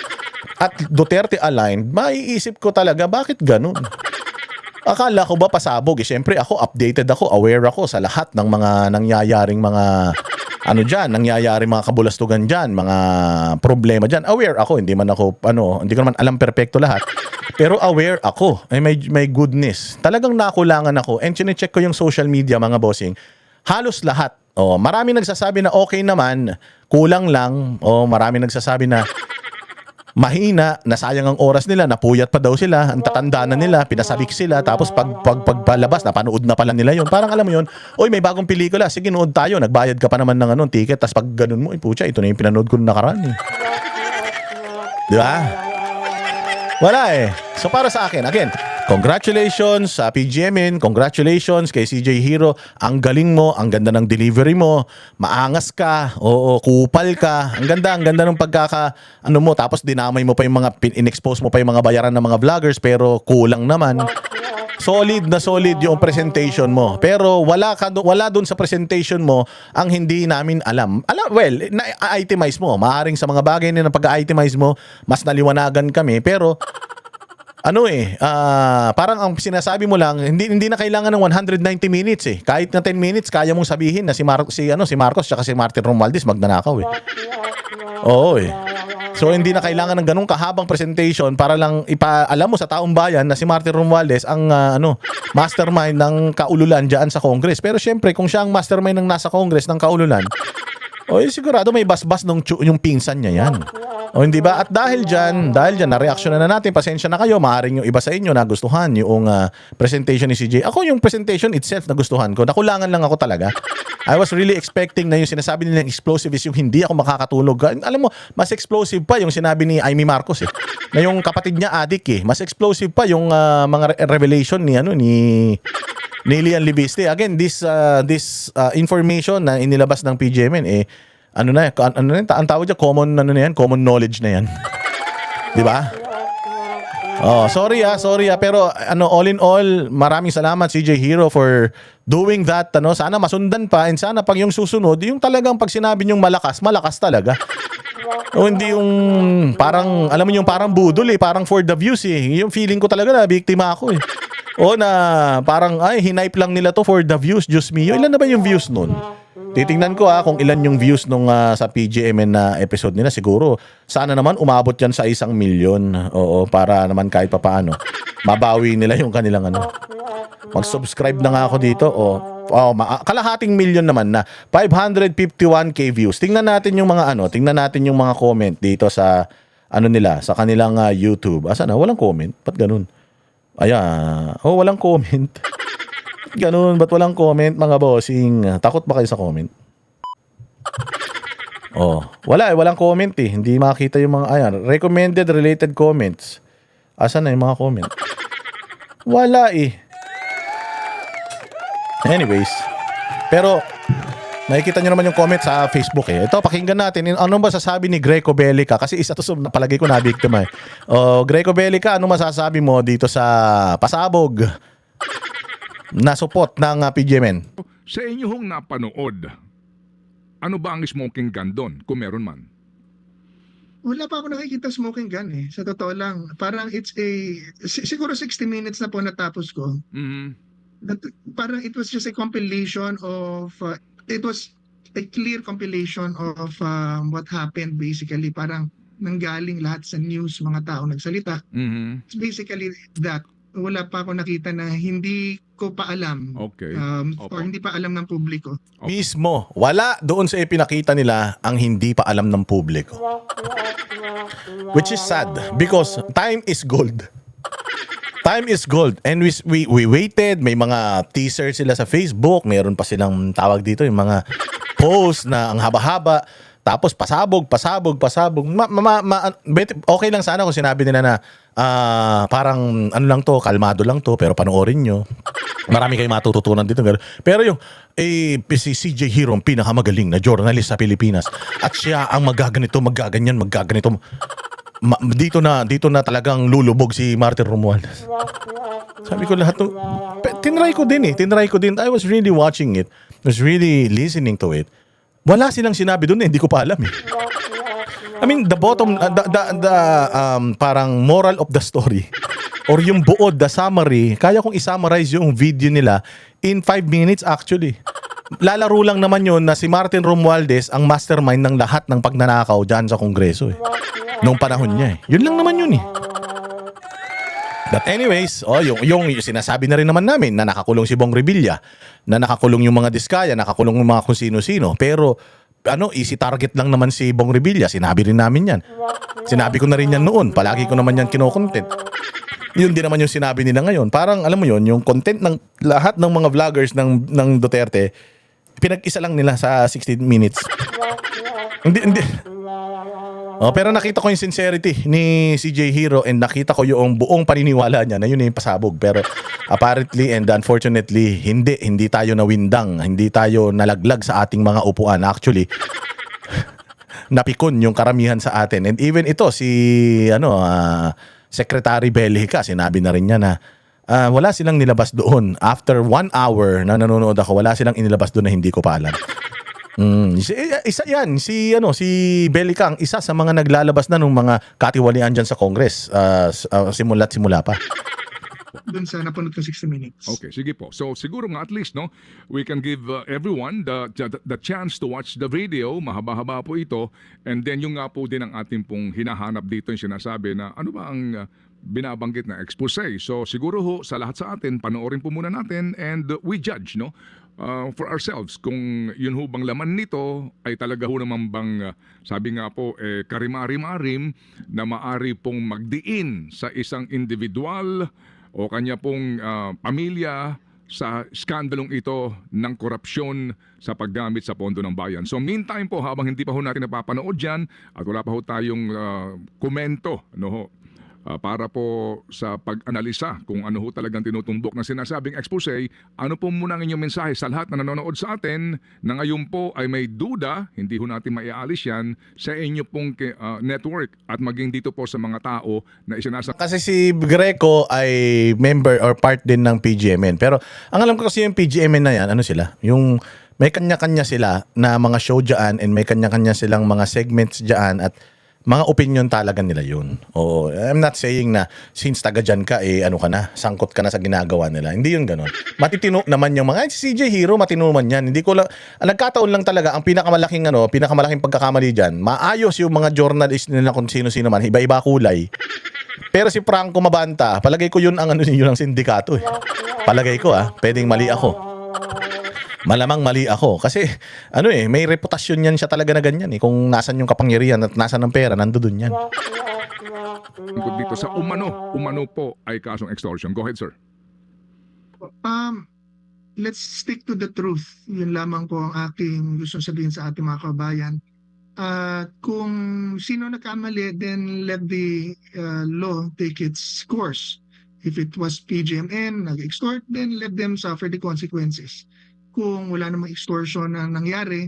at Duterte aligned, maiisip ko talaga bakit ganun? Akala ko ba pasabog? Siyempre ako updated ako, aware ako sa lahat ng mga nangyayaring mga nangyayaring mga kabulastugan dyan, mga problema dyan. Aware ako, hindi ko naman alam perpekto lahat. Pero aware ako. May goodness. Talagang nakulangan ako. And chinecheck ko yung social media, mga bossing. halos lahat. Marami nagsasabi na okay naman, kulang lang. Marami nagsasabi na mahina, nasayang ang oras nila, napuyat pa daw sila, ang tatanda na nila, pinasabik sila, tapos pagpalabas, napanood na pala nila yun. Parang alam mo yun, oy, may bagong pelikula, sige, nood tayo, nagbayad ka pa naman ng ticket, tapos pag ganun mo, pucha, ito na yung pinanood ko nung nakaraan. Di ba? Wala eh. So para sa akin, again, congratulations sa PGMN, congratulations kay CJ Hero. Ang galing mo, ang ganda ng delivery mo, maangas ka, kupal ka. Ang ganda ng mo, tapos dinamay mo pa yung mga, in-expose mo pa yung mga bayaran ng mga vloggers, pero kulang naman. Solid na solid yung presentation mo. Pero wala dun sa presentation mo ang hindi namin alam. Well, na-itemize mo. Maaring sa mga bagay na pag-itemize mo, mas naliwanagan kami. Pero parang ang sinasabi mo lang, hindi na kailangan ng 190 minutes eh. Kahit na 10 minutes, kaya mong sabihin na si Marcos tsaka si Martin Romualdez magnanakaw eh. Oo eh. So hindi na kailangan ng ganung kahabang presentation para lang ipaalam mo sa taong bayan na si Martin Romualdez ang mastermind ng kaululan diyan sa Congress. Pero syempre kung siya ang mastermind ng nasa Congress ng kaululan, sigurado may basbas yung pinsan niya yan. Hindi ba? At dahil dyan, na-reaction na natin, pasensya na kayo, maaaring yung iba sa inyo nagustuhan yung presentation ni CJ. Ako yung presentation itself nagustuhan ko. Nakulangan lang ako talaga. I was really expecting na yung sinasabi nilang explosive is yung hindi ako makakatulog. Alam mo, mas explosive pa yung sinabi ni Amy Marcos eh. Na yung kapatid niya adik eh. Mas explosive pa yung mga revelation ni Lian Libiste. Again, this information na inilabas ng PGMN ang tawag niya, common knowledge na yan. 'Di ba? Sorry pero all in all, maraming salamat CJ Hero for doing that. Sana masundan pa, and sana pag yung susunod, yung talagang pag sinabi niyong malakas talaga. Hindi yung parang alam mo yung parang budol eh, parang for the views eh. Yung feeling ko talaga na biktima ako eh. Na parang hinipe lang nila to for the views. Diyos mio, ilan na ba yung views nun? Titingnan ko kung ilan yung views nung sa PGMN na episode nila. Siguro sana naman umabot yan sa 1 million. Para naman kahit papaano mabawi nila yung kanilang Mag-subscribe na nga ako dito. Kalahating million naman na 551k views. Tingnan natin yung mga comment dito sa nila, sa kanilang YouTube. Asa na? Walang comment. Ba't ganun? Ayan. Walang comment. Ganun, ba't walang comment mga bossing? Takot ba kayo sa comment? Walang comment eh. Hindi makita yung mga, recommended related comments. Asan na yung mga comment? Wala eh. Anyways. Pero, nakikita nyo naman yung comment sa Facebook eh. Ito, pakinggan natin. Ano ba sasabi ni Greco Bellica? Kasi isa to palagay ko nabiktima eh. Greco Bellica, ano masasabi mo dito sa pasabog na support ng PGMN? Sa inyong napanood, ano ba ang smoking gun doon, kung meron man? Wala pa ako nakikita smoking gun eh. Sa totoo lang. Parang siguro 60 minutes na po natapos ko. Parang it was just a compilation of, it was a clear compilation of what happened basically. Parang nanggaling lahat sa news, mga tao nagsalita. It's basically that. Wala pa ako nakita na hindi ko pa alam. Okay. Or hindi pa alam ng publiko. Mismo, wala doon sa ipinakita nila ang hindi pa alam ng publiko. Which is sad because time is gold. Time is gold. And we waited, may mga teaser sila sa Facebook, mayroon pa silang tawag dito, yung mga post na ang haba-haba. Tapos pasabog. Okay lang sana kung sinabi nila na parang lang to, kalmado lang to, pero panoorin nyo. Marami kayong matututunan dito. Pero yung si CJ Hero, ang pinakamagaling na journalist sa Pilipinas. At siya ang magaganito. Dito na talagang lulubog si Martin Romualdez. Sabi ko lahat to. Tinry ko din. I was really watching it. I was really listening to it. Wala silang sinabi doon hindi ko pa alam eh. I mean, the parang moral of the story or yung buod, the summary, kaya kong i-summarize yung video nila in 5 minutes actually. Lalaro lang naman yun na si Martin Romualdez ang mastermind ng lahat ng pagnanakaw dyan sa Kongreso eh. Noong panahon niya eh. Yun lang naman yun eh. But anyways, yung sinasabi na rin naman namin na nakakulong si Bong Revilla, na nakakulong yung mga Diskaya, nakakulong yung mga kung sino-sino. Pero easy target lang naman si Bong Revilla. Sinabi rin namin yan. Sinabi ko na rin yan noon. Palagi ko naman yan kinokontent. Yun din naman yung sinabi nila ngayon. Parang alam mo yun, yung content ng lahat ng mga vloggers ng Duterte, pinag-isa lang nila sa 60 minutes. Hindi. Pero nakita ko yung sincerity ni CJ Hero and nakita ko yung buong paniniwala niya na yun yung pasabog. Pero apparently and unfortunately, hindi tayo nawindang, hindi tayo nalaglag sa ating mga upuan. Actually, napikon yung karamihan sa atin. And even ito, si Secretary Bellica, sinabi na rin niya na wala silang nilabas doon. After 1 hour na nanonood ako, wala silang inilabas doon na hindi ko pa alam. Isa yan, si Bellica, ang isa sa mga naglalabas na ng mga katiwalian dyan sa Congress, simula pa. Doon sa napanood ko 60 minutes. Okay, sige po. So siguro nga at least we can give everyone the chance to watch the video. Mahaba-haba po ito. And then yung nga po din ang ating pong hinahanap dito yung sinasabi na ano ba ang binabanggit na expose. So siguro sa lahat sa atin, panoorin po muna natin and we judge for ourselves kung yun ho bang laman nito ay talaga ho naman bang sabi nga po karim-arim-arim na maari pong magdiin sa isang individual o kanya pong pamilya sa skandalong ito ng korupsyon sa paggamit sa pondo ng bayan. So meantime po, habang hindi pa ho natin napapanood dyan at wala pa ho tayong komento para po sa pag-analisa kung ano ho talagang tinutumbok na sinasabing expose, ano po muna ang inyong mensahe sa lahat na nanonood sa atin na ngayon po ay may duda, hindi ho natin maiaalis yan sa inyo pong network at maging dito po sa mga tao na isinasa. Kasi si Greco ay member or part din ng PGMN. Pero ang alam ko kasi yung PGMN na yan, ano sila? Yung may kanya-kanya sila na mga show dyan and may kanya-kanya silang mga segments dyan at mga opinion talaga nila yun. Oo, I'm not saying na since taga dyan ka, sangkot ka na sa ginagawa nila. Hindi yun ganon. Matitino naman yung mga, si CJ Hero, matino man yan. Hindi ko lang, nagkataon lang talaga, ang pinakamalaking pagkakamali dyan, maayos yung mga journalist nila kung sino-sino man, iba-iba kulay. Pero si Franco Mabanta, palagay ko yun ang yun ang sindikato. Palagay ko pwedeng mali ako. Malamang mali ako kasi may reputasyon yan siya talaga na ganyan kung nasan yung kapangyarihan at nasan ang pera, nandoon yan. Dito sa umano po ay kasong extortion. Go ahead, sir. Let's stick to the truth. Yun lamang po ang aking gusto sabihin sa ating mga kabayan. Kung sino nagkamali, then let the law take its course. If it was PGMN, nag-extort, then let them suffer the consequences. Kung wala namang extortion na nangyari,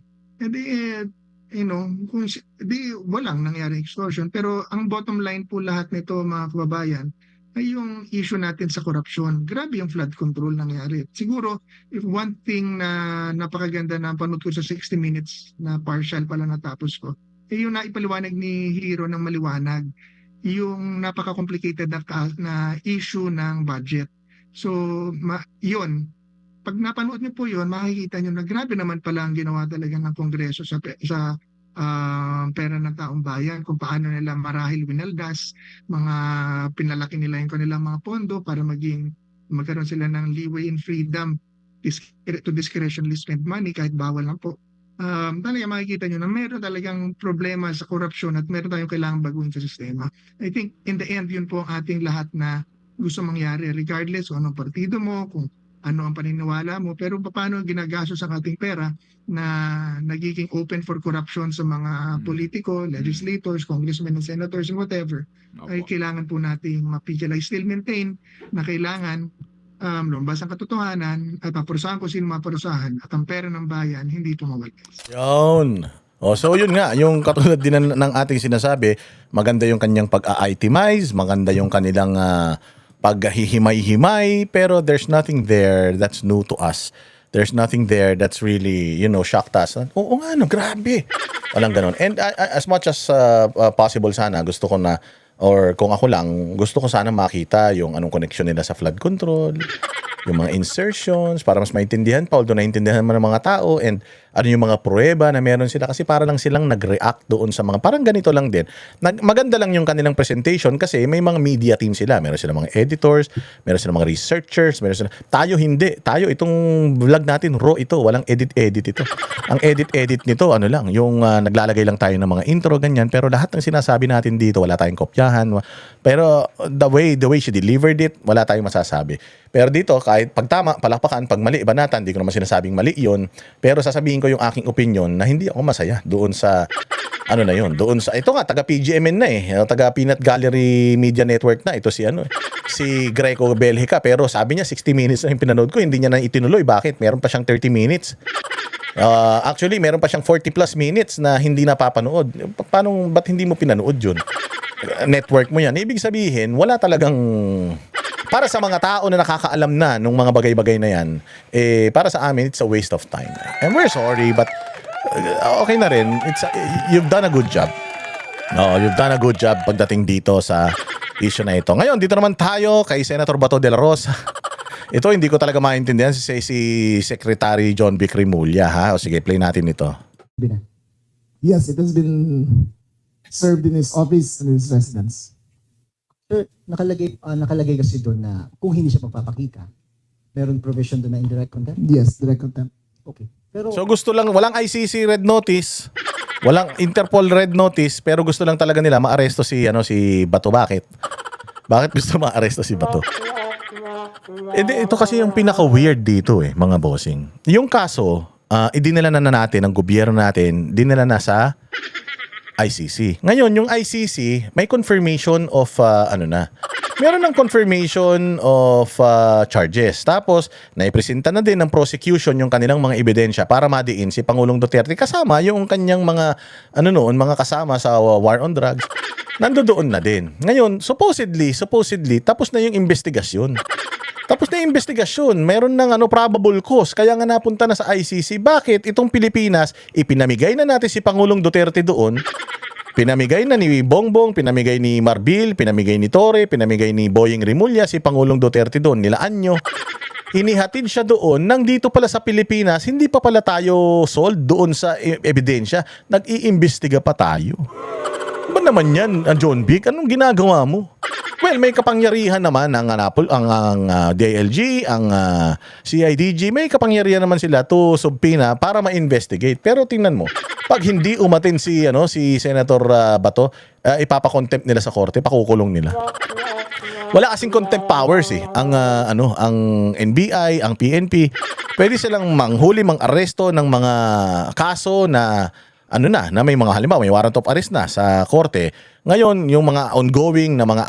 walang nangyari extortion. Pero ang bottom line po lahat nito, mga kababayan, ay yung issue natin sa korupsyon. Grabe yung flood control nangyari. Siguro, if one thing na napakaganda na panood ko sa 60 minutes na partial pala natapos ko, yung naipaliwanag ni Hero ng maliwanag, yung napaka-complicated na issue ng budget. So, yun. Pag napanood niyo po yun, makikita niyo na grabe naman pala ang ginawa talaga ng Kongreso sa pera ng taong bayan, kung paano nila marahil winaldas, mga pinalaki nila yung kanilang mga pondo para magkaroon sila ng leeway and freedom to discretionally spend money kahit bawal lang po. Talaga makikita nyo na meron talagang problema sa korupsyon at meron tayong kailangang baguhin sa sistema. I think in the end, yun po ang ating lahat na gusto mangyari regardless kung anong partido mo, kung ano ang paniniwala mo, pero paano ginagastos ang ating pera na nagiging open for corruption sa mga politiko, legislators, congressmen and senators and whatever, ay kailangan po nating mapigil. I still maintain na kailangan lumabas ang katotohanan at paparusahan kung sino maparusahan at ang pera ng bayan hindi tumawagas. Yun. So yun nga, yung katulad din ng ating sinasabi, maganda yung kanyang pag-itemize, maganda yung kanilang paghihimay-himay, pero there's nothing there that's new to us. There's nothing there that's really, shocked us. Oo nga, grabe. Walang ganun. And as much as possible sana, gusto ko na, or kung ako lang, gusto ko sana makita yung anong connection nila sa flood control, yung mga insertions, para mas maintindihan pa, although naintindihan mo ng mga tao, and ano yung mga pruweba na meron sila kasi para lang silang nag-react doon sa mga parang ganito lang din. Maganda lang yung kanilang presentation kasi may mga media team sila. Meron sila mga editors, meron sila mga researchers, meron sila. Tayo hindi. Tayo itong vlog natin raw ito, walang edit ito. Ang edit nito ano lang, yung naglalagay lang tayo ng mga intro ganyan, pero lahat ng sinasabi natin dito wala tayong kopyahan. Pero the way she delivered it, wala tayong masasabi. Pero dito, kahit pag tama, palakpakan, pag mali, banatan, hindi ko naman sinasabing mali yun. Pero sasabihin ko yung aking opinion na hindi ako masaya doon sa, ano na yun, doon sa, ito nga, taga PGMN na taga Peanut Gallery Media Network na, ito si Greco Belhica. Pero sabi niya, 60 minutes na yung pinanood ko, hindi niya na itinuloy. Bakit? Meron pa siyang 30 minutes. Actually, meron pa siyang 40 plus minutes na hindi napapanood. Ba't hindi mo pinanood yun? Network mo yan. Ibig sabihin, wala talagang... Para sa mga tao na nakakaalam na nung mga bagay-bagay na yan, para sa amin, it's a waste of time. And we're sorry, but okay na rin. You've done a good job. No, you've done a good job pagdating dito sa issue na ito. Ngayon, dito naman tayo kay Senator Bato de la Rosa. Ito, hindi ko talaga maintindihan si Secretary John B. Cremulya, ha? O sige, play natin ito. Yes, it has been served in his office and his residence. Sir, nakalagay kasi doon na kung hindi siya magpapakita, meron provision doon na indirect contempt? Yes, direct contempt. Okay. Pero So gusto lang, walang ICC red notice, walang Interpol red notice, pero gusto lang talaga nila maaresto si Bato. Bakit? Bakit gusto maaresto si Bato? Ito kasi yung pinaka-weird dito mga bossing. Yung kaso, idinala na natin, ang gobyerno natin, dinala na sa ICC. Ngayon, yung ICC, may confirmation of, meron ng confirmation of charges. Tapos, naipresenta na din ng prosecution yung kanilang mga ebidensya para madiin si Pangulong Duterte kasama yung kanyang mga, mga kasama sa war on drugs. Nandoon na din. Ngayon, supposedly, tapos na yung investigasyon. Meron ng probable cause. Kaya nga napunta na sa ICC. Bakit? Itong Pilipinas, ipinamigay na natin si Pangulong Duterte doon. Pinamigay na ni Bongbong, pinamigay ni Marbil, pinamigay ni Torre, pinamigay ni Boying Rimulya, si Pangulong Duterte doon. Nilaan nyo. Hinihatid siya doon. Nang dito pala sa Pilipinas, hindi pa pala tayo sold doon sa ebidensya. Nag-iimbestiga pa tayo. Ba naman yan, John Vic? Anong ginagawa mo? Well, may kapangyarihan naman ang DILG, ang CIDG, may kapangyarihan naman sila to subpoena para ma-investigate. Pero tingnan mo, pag hindi umatin si Senator Bato, ipapakontempt nila sa korte, pakukulong nila. Wala kasing contempt powers ang NBI, ang PNP. Pwede silang manghuli, mang-aresto ng mga kaso na na may mga halimbawa, may warrant of arrest na sa korte. Ngayon, yung mga ongoing na mga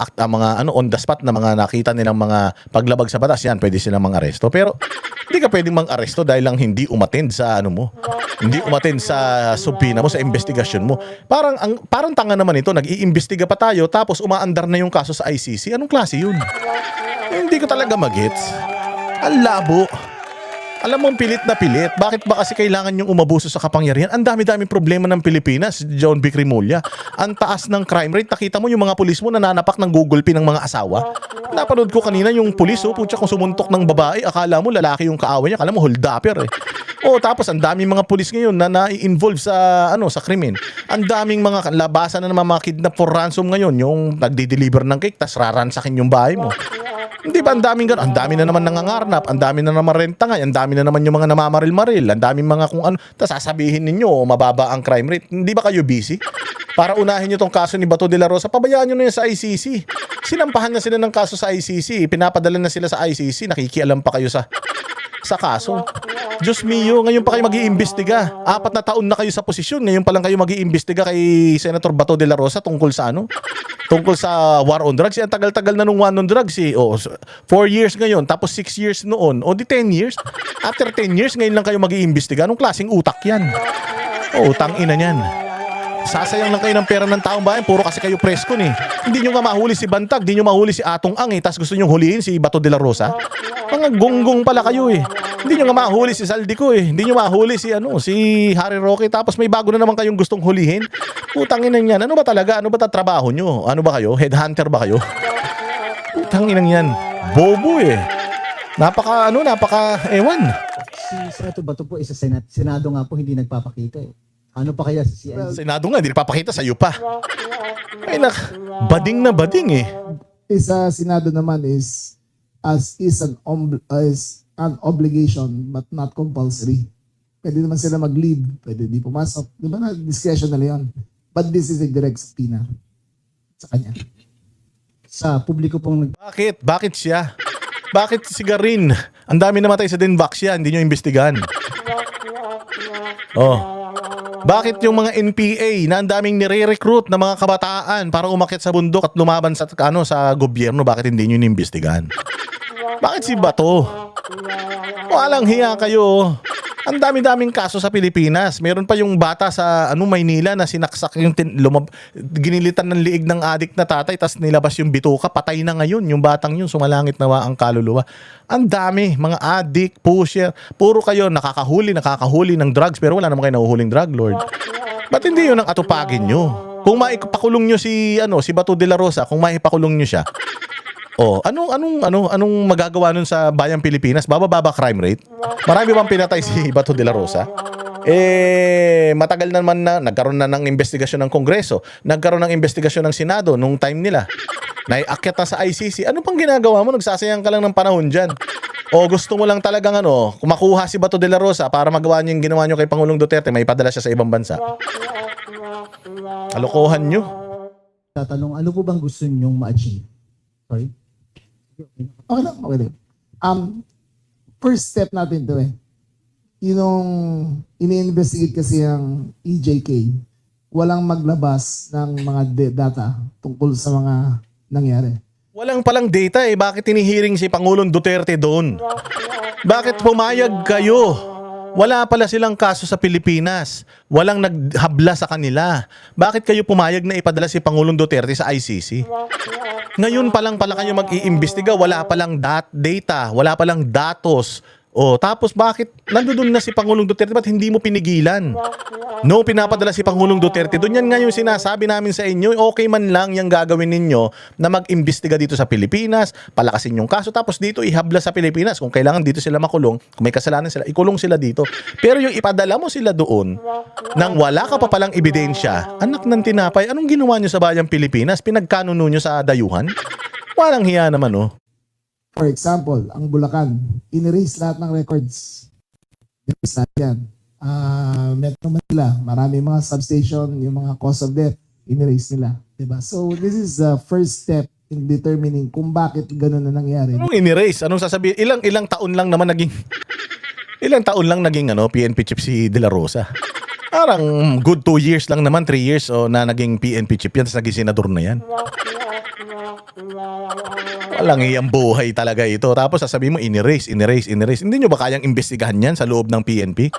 on the spot na mga nakita nilang mga paglabag sa batas, yan pwede silang mang-aresto. Pero hindi ka pwedeng mang-aresto dahil lang hindi umattend sa hindi umattend sa subpoena mo, sa investigasyon mo. Parang tanga naman ito, nag-iimbestiga pa tayo tapos umaandar na yung kaso sa ICC. Anong klase yun? Hindi ko talaga magets. Ang labo. Alam mo, pilit na pilit. Bakit ba kasi kailangan yung umabuso sa kapangyarihan? Ang dami-dami problema ng Pilipinas, John B. Cremulya. Ang taas ng crime rate. Nakita mo yung mga pulis mo nananapak ng gugulpi ng mga asawa. Napanood ko kanina yung pulis, putya, kung sumuntok ng babae, akala mo lalaki yung kaaway niya, akala mo holdupper tapos ang daming mga pulis ngayon na na-involve sa krimen. Ang daming mga labasan na naman mga kidnap for ransom ngayon, yung nagdi-deliver ng cake, tas raransakin yung bahay mo. Hindi ba ang daming gano'n? Ang dami na naman nangangarnap, ang dami na naman renta nga, ang dami na naman yung mga namamaril-maril, ang daming mga kung ano. Tapos sasabihin ninyo, mababa ang crime rate. Hindi ba kayo busy? Para unahin nyo tong kaso ni Bato de la Rosa, pabayaan nyo na yan sa ICC. Sinampahan na sila ng kaso sa ICC, pinapadala na sila sa ICC, nakikialam pa kayo sa kaso. Diyos mio, ngayon pa kayo mag-iimbestiga. 4 na taon na kayo sa posisyon, ngayon pa lang kayo mag-iimbestiga kay Senator Bato de la Rosa tungkol sa tungkol sa war on drugs. Ang tagal-tagal na nung war on drugs 4 years ngayon, tapos 6 years noon, di 10 years. After 10 years, ngayon lang kayo mag-iimbestiga. Anong klaseng utak yan? Utang ina niyan. Sasayang lang kayo ng pera ng taong bayan, puro kasi kayo presko Hindi nyo nga mahuli si Bantag, hindi nyo mahuli si Atong Ang tapos gusto nyo huliin si Bato de la Rosa. Mga gonggong pala kayo Hindi nyo nga mahuli si Saldico hindi nyo mahuli si Harry Roque, tapos may bago na naman kayong gustong hulihin. Putang ina niyan. Ano ba talaga? Ano ba trabaho nyo? Ano ba kayo? Headhunter ba kayo? Putang ina niyan. Bobo Napaka ewan. Si Senator Bato po isa Senado nga po hindi nagpapakita eh. Ano pa kaya sa CIC? Senado nga, hindi papakita sa'yo pa. Ay bading na bading eh. Sa Senado naman is an obligation but not compulsory. Pwede naman sila mag-leave, pwede di pumasok. Di ba na discretional yun? But this is a direct subpoena sa kanya. Sa publiko pong Bakit? Bakit siya? Bakit si Garin? Ang dami namatay sa Denvaxia, hindi nyo imbestigahan. Oh. Bakit yung mga NPA na ang daming nire-recruit na mga kabataan para umakyat sa bundok at lumaban sa sa gobyerno, bakit hindi nyo inimbestigahan? Bakit si Bato? Walang hiya kayo. Ang dami-daming kaso sa Pilipinas. Meron pa yung bata sa Maynila na sinaksak yung ginilitan ng liig ng adik na tatay tapos nilabas yung bituka. Patay na ngayon yung batang yun. Sumalangit na ang kaluluwa. Ang dami. Mga adik, pusher. Puro kayo nakakahuli ng drugs pero wala naman kayo nahuhuling drug lord. Ba't hindi yun ang atupagin nyo? Kung maipakulong nyo si Bato de la Rosa, kung maipakulong nyo siya, anong magagawa nun sa bayang Pilipinas? Bababa crime rate? Marami bang pinatay si Bato de la Rosa? Matagal naman na nagkaroon na ng investigasyon ng Kongreso, nagkaroon ng investigasyon ng Senado nung time nila. Naiakyat na sa ICC. Ano pang ginagawa mo? Nagsasayang ka lang ng panahon dyan. O gusto mo lang talagang kumakuha si Bato de la Rosa para magawa niyo yung ginawa niyo kay Pangulong Duterte, may padala siya sa ibang bansa. Kalokohan niyo. tatanong, ano po bang gusto nyong ma-achieve? Sorry? Okay lang. First step natin to Yung ini-investigate kasi ang EJK, walang maglabas ng mga data tungkol sa mga nangyari. Walang palang data Bakit tinihiring si Pangulong Duterte doon? Bakit pumayag kayo? Wala pala silang kaso sa Pilipinas. Walang naghabla sa kanila. Bakit kayo pumayag na ipadala si Pangulong Duterte sa ICC? Ngayon pa lang pala kayo mag-iimbestiga, wala palang data, wala palang datos. Tapos bakit nandoon na si Pangulong Duterte, ba't hindi mo pinigilan? No, pinapadala si Pangulong Duterte. Doon yan nga yung sinasabi namin sa inyo, okay man lang yung gagawin ninyo na mag-imbestiga dito sa Pilipinas, palakasin yung kaso, tapos dito ihabla sa Pilipinas. Kung kailangan dito sila makulong, kung may kasalanan sila, ikulong sila dito. Pero yung ipadala mo sila doon, nang wala ka pa palang ebidensya, anak ng tinapay, anong ginawa nyo sa bayang Pilipinas? Pinagkanuno nyo sa dayuhan? Walang hiya naman, For example, ang Bulacan, in-erase lahat ng records. In-erase lahat yan. Metro Manila, marami mga substation, yung mga cause of death, in-erase nila. Diba? So, this is the first step in determining kung bakit ganun na nangyari. Anong in-erase? Anong sasabihin? Ilang taon lang naman naging PNP chief si De La Rosa. Parang good 2 years lang naman, 3 years na naging PNP chief yan, tapos naging senador na yan. Walang iyang buhay talaga ito. Tapos sasabihin mo, in-erase. Hindi nyo ba kayang imbestigahan yan sa loob ng PNP?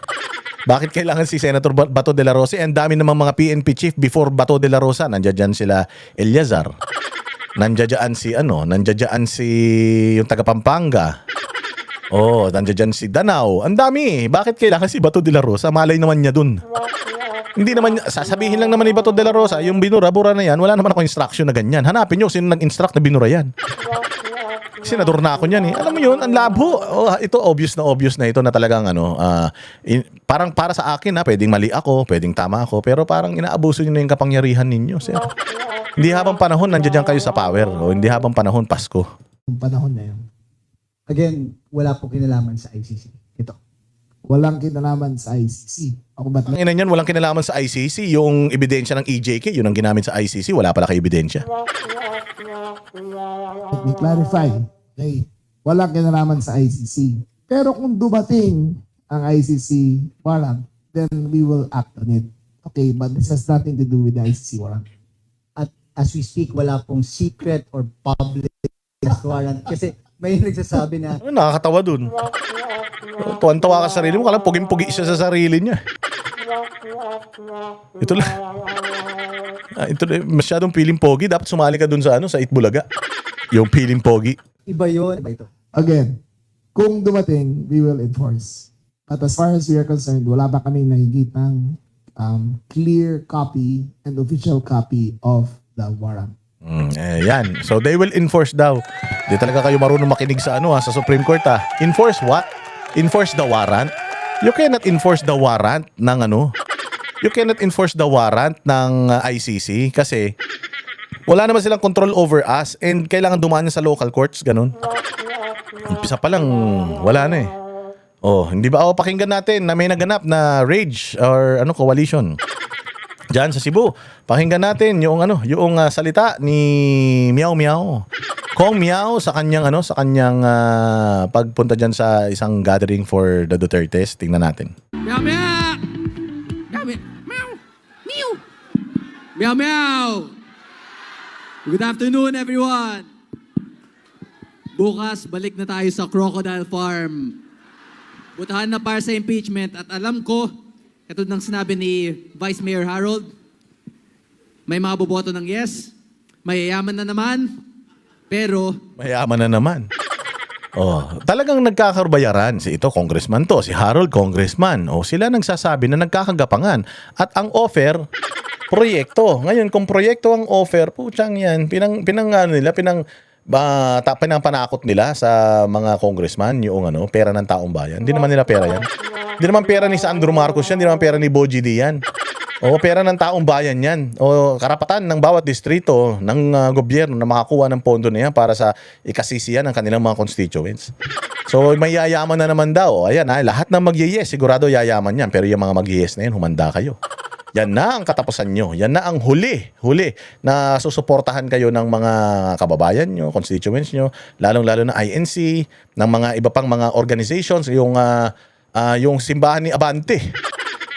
Bakit kailangan si Senator Bato de la Rosa? Ang dami namang mga PNP chief before Bato de la Rosa. Nandiyan dyan sila Eliazar. Nandiyan si yung taga Pampanga. Nandiyan dyan si Danao. Ang dami. Bakit kailangan si Bato de la Rosa? Malay naman niya dun. Hindi naman, sasabihin lang naman ni Bato de la Rosa, yung binura-bura na yan, wala naman ako instruction na ganyan. Hanapin nyo sino nag-instruct na binura yan. Senador na ako niyan Alam mo yun, ang labo. Ito obvious na ito na talagang parang para sa akin pwedeng mali ako, pwedeng tama ako, pero parang inaabuso niyo na yung kapangyarihan ninyo, sir. Hindi habang panahon nandiyan kayo sa power, hindi habang panahon Pasko. Yung panahon na yun. Again, wala po kinalaman sa ICC. Ito. Walang kinalaman sa ICC. Ako ba't Ang ina niyan, walang kinalaman sa ICC. Yung ebidensya ng EJK, yun ang ginamit sa ICC. Wala pala kay ebidensya. let me clarify? Okay. Walang kinalaman sa ICC. Pero kung dumating ang ICC warrant, then we will act on it. Okay, but this has nothing to do with the ICC warrant. At as we speak, wala pong secret or public warrant. Kasi may nagsasabi na Nakakatawa dun. Tuwan-tawa ka sa sarili mo. Kala puging-pugi siya sa sarili niya. Ito lang. Ito masyadong feeling pogi. Dapat sumali ka dun sa sa Itbulaga. Yung feeling pogi. iba yun. Iba ito. Again, kung dumating, we will enforce. But as far as we are concerned, wala pa kami nakikitang clear copy and official copy of the warrant. Yan. So they will enforce daw. Di talaga kayo marunong makinig sa sa Supreme Court Enforce what? Enforce the warrant? You cannot enforce the warrant ng ano. You cannot enforce the warrant ng ICC kasi wala naman silang control over us and kailangan dumaan sa local courts, ganun. Umpisa pa lang, wala na eh. Oh, hindi ba? Oh, pakinggan natin na may naganap na rage or coalition diyan sa Cebu. Pakinggan natin yung salita ni Meow Meow. Kong Meow sa kanyang pagpunta diyan sa isang gathering for the Dutertes. Tingnan natin. Meow meow! Meow meow! Meow! Meow! Meow meow! Good afternoon, everyone! Bukas, balik na tayo sa Crocodile Farm. Butahan na para sa impeachment at alam ko, katulad ng sinabi ni Vice Mayor Harold, may mga boboto ng yes, mayayaman na naman, pero Mayaman na naman. Oh, talagang nagkakabayaran. Si ito, congressman to. Si Harold, congressman. O, sila nagsasabi na nagkakagapangan. At ang offer, proyekto. Ngayon, kung proyekto ang offer, putsang yan. Pinangpanakot nila sa mga congressman yung pera ng taong bayan. Hindi naman nila pera yan. Hindi naman pera ni Sandro Marcos yan. Hindi naman pera ni Boji D yan. O pera ng taong bayan yan. O karapatan ng bawat distrito ng gobyerno na makakuha ng pondo na yan para sa ikasisiyan ng kanilang mga constituents. So may yayaman na naman daw. Ayan, lahat ng mag-yes, sigurado yayaman yan. Pero yung mga mag-yes na yan, humanda kayo. Yan na ang katapusan nyo. Yan na ang huli na susuportahan kayo ng mga kababayan nyo, constituents nyo, lalong-lalo na INC, ng mga iba pang mga organizations, yung simbahan ni Abante.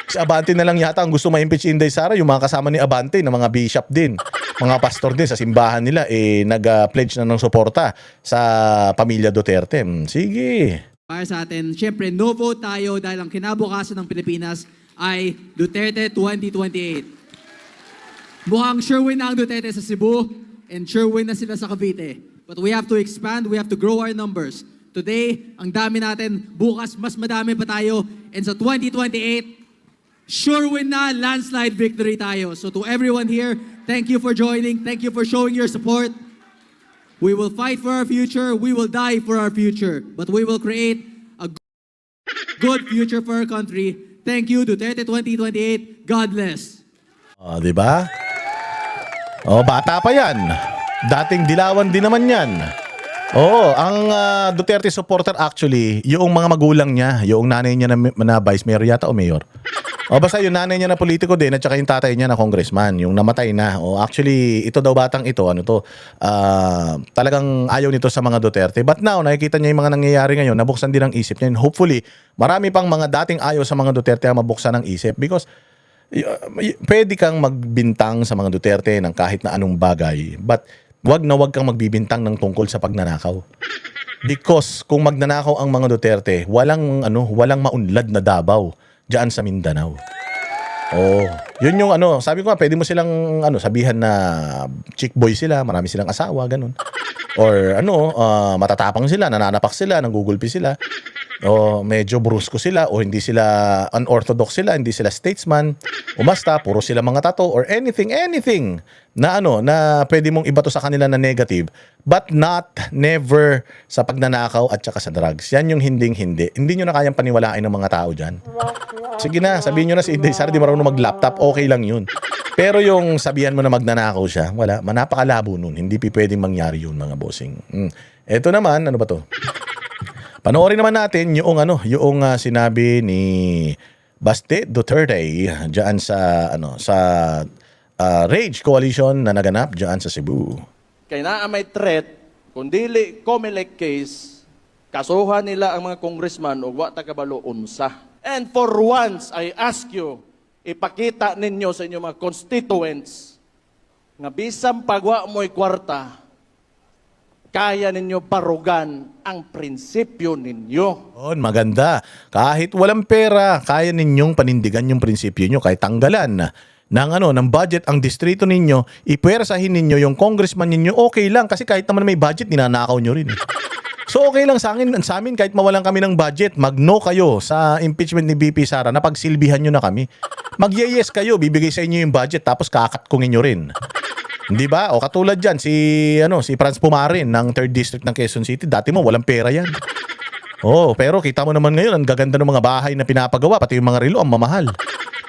Si Abante na lang yata ang gusto ma-impeach Inday Sara, yung mga kasama ni Abante na mga bishop din, mga pastor din sa simbahan nila, nag-pledge na ng suporta sa pamilya Duterte. Sige. para sa atin, syempre, no vote tayo dahil ang kinabukasan ng Pilipinas ay Duterte 2028. Mukhang sure win na ang Duterte sa Cebu and sure win na sila sa Cavite. But we have to expand, we have to grow our numbers. Today, ang dami natin, bukas mas madami pa tayo. And sa 2028, sure win na, landslide victory tayo. So to everyone here, thank you for joining, thank you for showing your support. We will fight for our future, we will die for our future, but we will create a good future for our country. Thank you, Duterte 2028. God bless. Di ba? Bata pa yan. Dating dilawan din naman yan. Ang Duterte supporter actually, yung mga magulang niya, yung nanay niya na vice mayor yata o mayor. Basta yung nanay niya na politiko din at saka yung tatay niya na congressman, yung namatay na. Actually, ito daw batang ito, talagang ayaw nito sa mga Duterte. But now, nakikita niya yung mga nangyayari ngayon, nabuksan din ang isip niya. And hopefully, marami pang mga dating ayaw sa mga Duterte ang mabuksan ang isip because pwede kang magbintang sa mga Duterte ng kahit na anong bagay. But wag kang magbibintang ng tungkol sa pagnanakaw. Because kung magnanakaw ang mga Duterte, walang maunlad na Davao diyan sa Mindanao. Yun yung sabi ko nga, pwede mo silang sabihan na chick boy sila, marami silang asawa, ganun. Or matatapang sila, nananapak sila, nanggugulpi sila. Medyo brusko sila o hindi sila unorthodox sila, hindi sila statesman. Basta puro sila mga tato or anything na na pwede mong ibato sa kanila na negative, but never sa pagnanakaw at saka sa drugs. Yan yung hindi. Hindi nyo na kayang paniwalain ng mga tao dyan. Sige na, sabihin nyo na si Inday Sara di marunong mag-laptop, okay lang yun. Pero yung sabihan mo na magnanakaw siya, wala, napakalabo nun. Hindi pwedeng mangyari yun, mga bossing. Ito naman, ano ba to? Panoorin naman natin yung sinabi ni Baste Duterte diyan sa Rage Coalition na naganap diyan sa Cebu. Kaya na may threat, kung dili COMELEC case, kasuhan nila ang mga congressman o wa tagabalo unsa. And for once, I ask you, ipakita ninyo sa inyong mga constituents nga bisang pagwa mo'y kwarta, kaya ninyo parugan ang prinsipyo ninyo. Maganda. Kahit walang pera, kaya ninyong panindigan yung prinsipyo nyo, kahit tanggalan ng budget ang distrito ninyo, ipwersahin ninyo yung congressman ninyo, okay lang kasi kahit naman may budget, ninanakaw nyo rin. So okay lang sa amin kahit mawalan kami ng budget, mag-no kayo sa impeachment ni BP Sara, napagsilbihan nyo na kami. Mag-yes kayo, bibigay sa inyo yung budget tapos kakatkungin nyo rin. Hindi ba? O katulad diyan si Franz Pumarin ng 3rd District ng Quezon City, dati mo walang pera yan. Oh, pero kita mo naman ngayon, ang gaganda ng mga bahay na pinapagawa, pati yung mga relo, ang mamahal.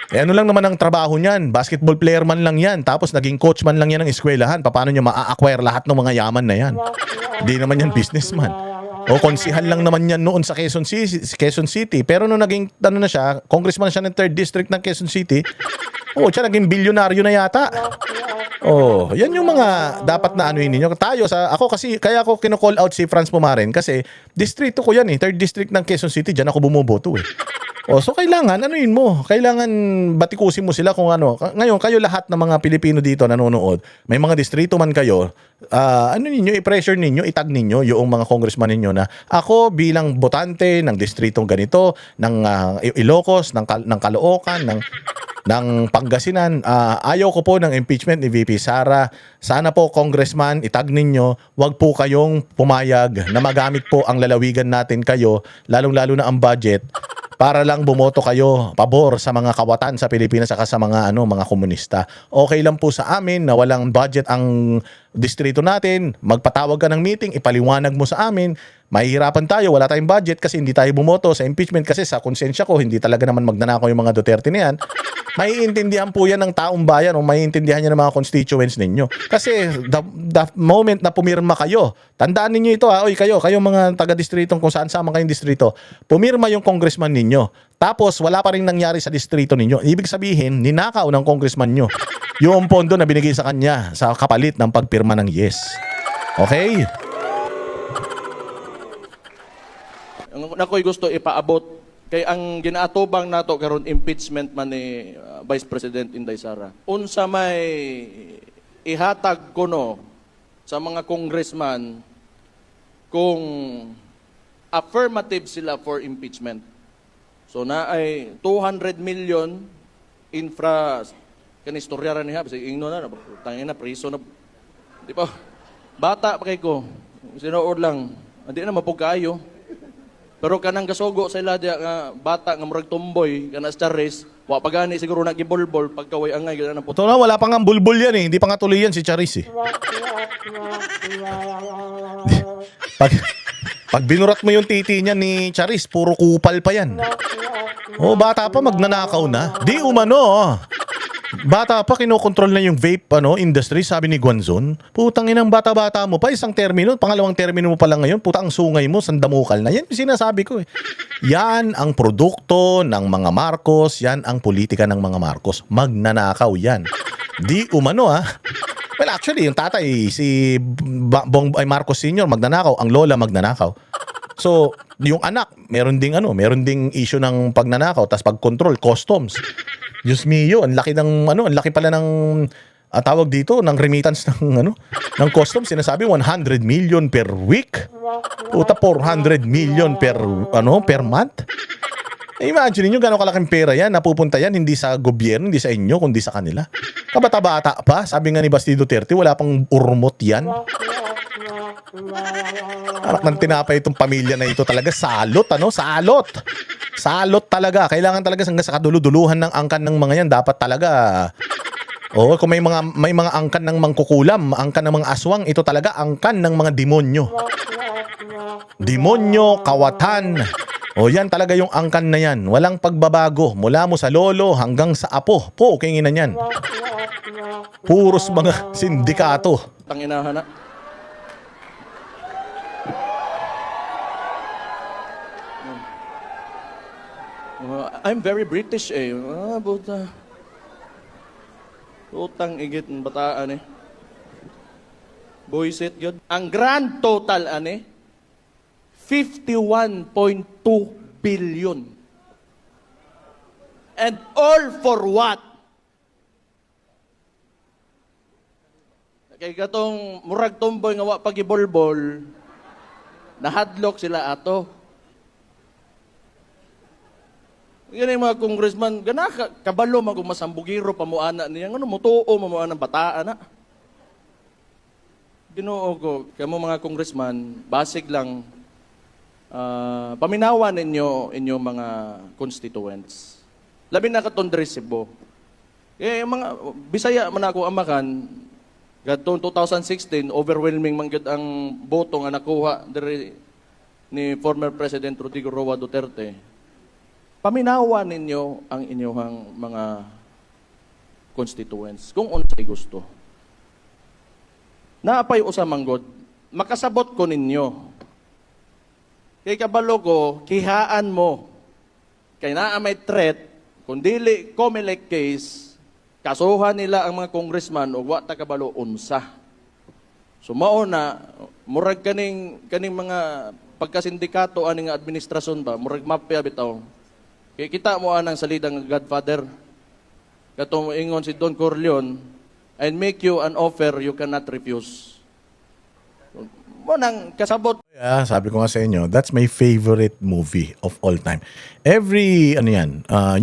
Eh ano lang naman ang trabaho niyan? Basketball player man lang yan, tapos naging coach man lang yan ng eskwelahan. Paano niya maa-acquire lahat ng mga yaman na yan? Hindi naman yan businessman. O konsihal lang naman yan noon sa Quezon City. Pero nung naging, ano na siya, congressman siya ng 3rd District ng Quezon City, siya naging bilyonaryo na yata. Oh, yan yung mga dapat na anuin ninyo. Ako kasi, kaya ako kino-call out si Franz Pumaren kasi distrito ko yan 3rd District ng Quezon City, dyan ako bumuboto so kailangan, anuin mo, kailangan batikusin mo sila kung ano. Ngayon, kayo lahat ng mga Pilipino dito nanonood, may mga distrito man kayo, i-pressure ninyo, itag ninyo yung mga congressman ninyo na ako bilang botante ng distritong ganito, ng Ilocos, ng Caloocan, ng Pangasinan, ayaw ko po ng impeachment ni VP Sara. Sana po, Congressman, itag ninyo, wag po kayong pumayag na magamit po ang lalawigan natin kayo, lalong-lalo na ang budget, para lang bumoto kayo pabor sa mga kawatan sa Pilipinas saka sa mga mga komunista. Okay lang po sa amin na walang budget ang distrito natin. Magpatawag ka ng meeting, ipaliwanag mo sa amin. Mahihirapan tayo, wala tayong budget kasi hindi tayo bumoto sa impeachment kasi sa konsensya ko, hindi talaga naman magnanakaw yung mga Duterte na yan. Maiintindihan po yan ng taong bayan o maiintindihan niya ng mga constituents ninyo. Kasi the moment na pumirma kayo, tandaan ninyo ito kayo mga taga-distritong kung saan sama kayong distrito, pumirma yung congressman ninyo. Tapos wala pa rin nangyari sa distrito ninyo. Ibig sabihin, ninakaw ng congressman nyo yung pondo na binigay sa kanya sa kapalit ng pagpirma ng yes. Okay? Ang ako'y gusto ipaabot kay ang ginaatubang nato karon impeachment man ni Vice President Inday Sara. Unsa may ihatag kuno sa mga congressman kung affirmative sila for impeachment. So na ay 200 million infra kanistorya ra niya kasi ingno na tangin na priso na di pa bata pa kay ko sinuod lang hindi na mapugkayo. Pero kanang gasugo sa ila diya nga bata nga murag tumboy kana sa Charis, wa pa gani siguro nagibolbol pagkaway angay gana po. Ito na, wala pa nga bulbul yan hindi pa nga tuloy yan si Charis Pag binurat mo yung titi niya ni Charis, puro kupal pa yan. Bata pa magnanakaw na. Di umano. Bata pa kinokontrol na yung vape industry, sabi ni Guanzon. Putang inang bata-bata mo pa, isang termino, pangalawang termino mo pa lang ngayon, putang sungay mo, sandamukal na. Yan yung sinasabi ko Yan ang produkto ng mga Marcos, yan ang politika ng mga Marcos. Magnanakaw yan. Di umano Well, actually, yung tatay, si Marcos Sr. magnanakaw, ang lola magnanakaw. So, yung anak, meron ding issue ng pagnanakaw, tas pag-control, customs. Diyos mio, ang laki pala ng tawag dito ng remittance ng customs, sinasabi 100 million per week. Puta 400 million per month. Imagine niyo gano'ng kalaking pera yan, napupunta yan hindi sa gobyerno, hindi sa inyo, kundi sa kanila. Kabata-bata pa, sabi nga ni Basti Duterte, wala pang urmot yan. Anak ng tinapay itong pamilya na ito talaga, salot. Salot talaga. Kailangan talaga sa kaduluduluhan ng angkan ng mga yan, dapat talaga. Kung may mga angkan ng mangkukulam, angkan ng mga aswang, ito talaga angkan ng mga demonyo. Demonyo, kawatan. Yan talaga yung angkan na yan. Walang pagbabago. Mula mo sa lolo hanggang sa apo. Kingin na yan. Puros mga sindikato. Tanginahan na. I'm very British buta. Utang igit ng bataan Boyset yun. Ang grand total 51.2 billion. And all for what? Kay katong murag tumboy nga wa pagibolbol, nahadlok sila ato. Yan yung mga congressman, kabalo masambugiro pamuana niya. Mutuo mamuana ng bataan na. Ginoo ko, kamo mga congressman, basig lang, paminawan ninyo inyong mga constituents. Labi na katong Cebu. Mga Bisaya man ako amakan, gadtong 2016, overwhelming man gud ang boto nga nakuha diri ni former President Rodrigo Roa Duterte, paminawa ninyo ang inyong mga constituents kung unsay gusto. Naapay usamanggod, makasabot ko ninyo. Kay kabalo ko, kihaan mo. Kay naa may threat, kung dili COMELEC case, kasuhan nila ang mga congressman o wa ta kabalo unsa. So mao na murag kaning mga pagkasindikato aning administrasyon ba, murag mapya bitaw. Kay kita mo anang salidang Godfather. Katong ingon si Don Corleone, "I make you an offer you cannot refuse." Mo nang kasabot. Yeah, sabi ko nga sa inyo, that's my favorite movie of all time. Every,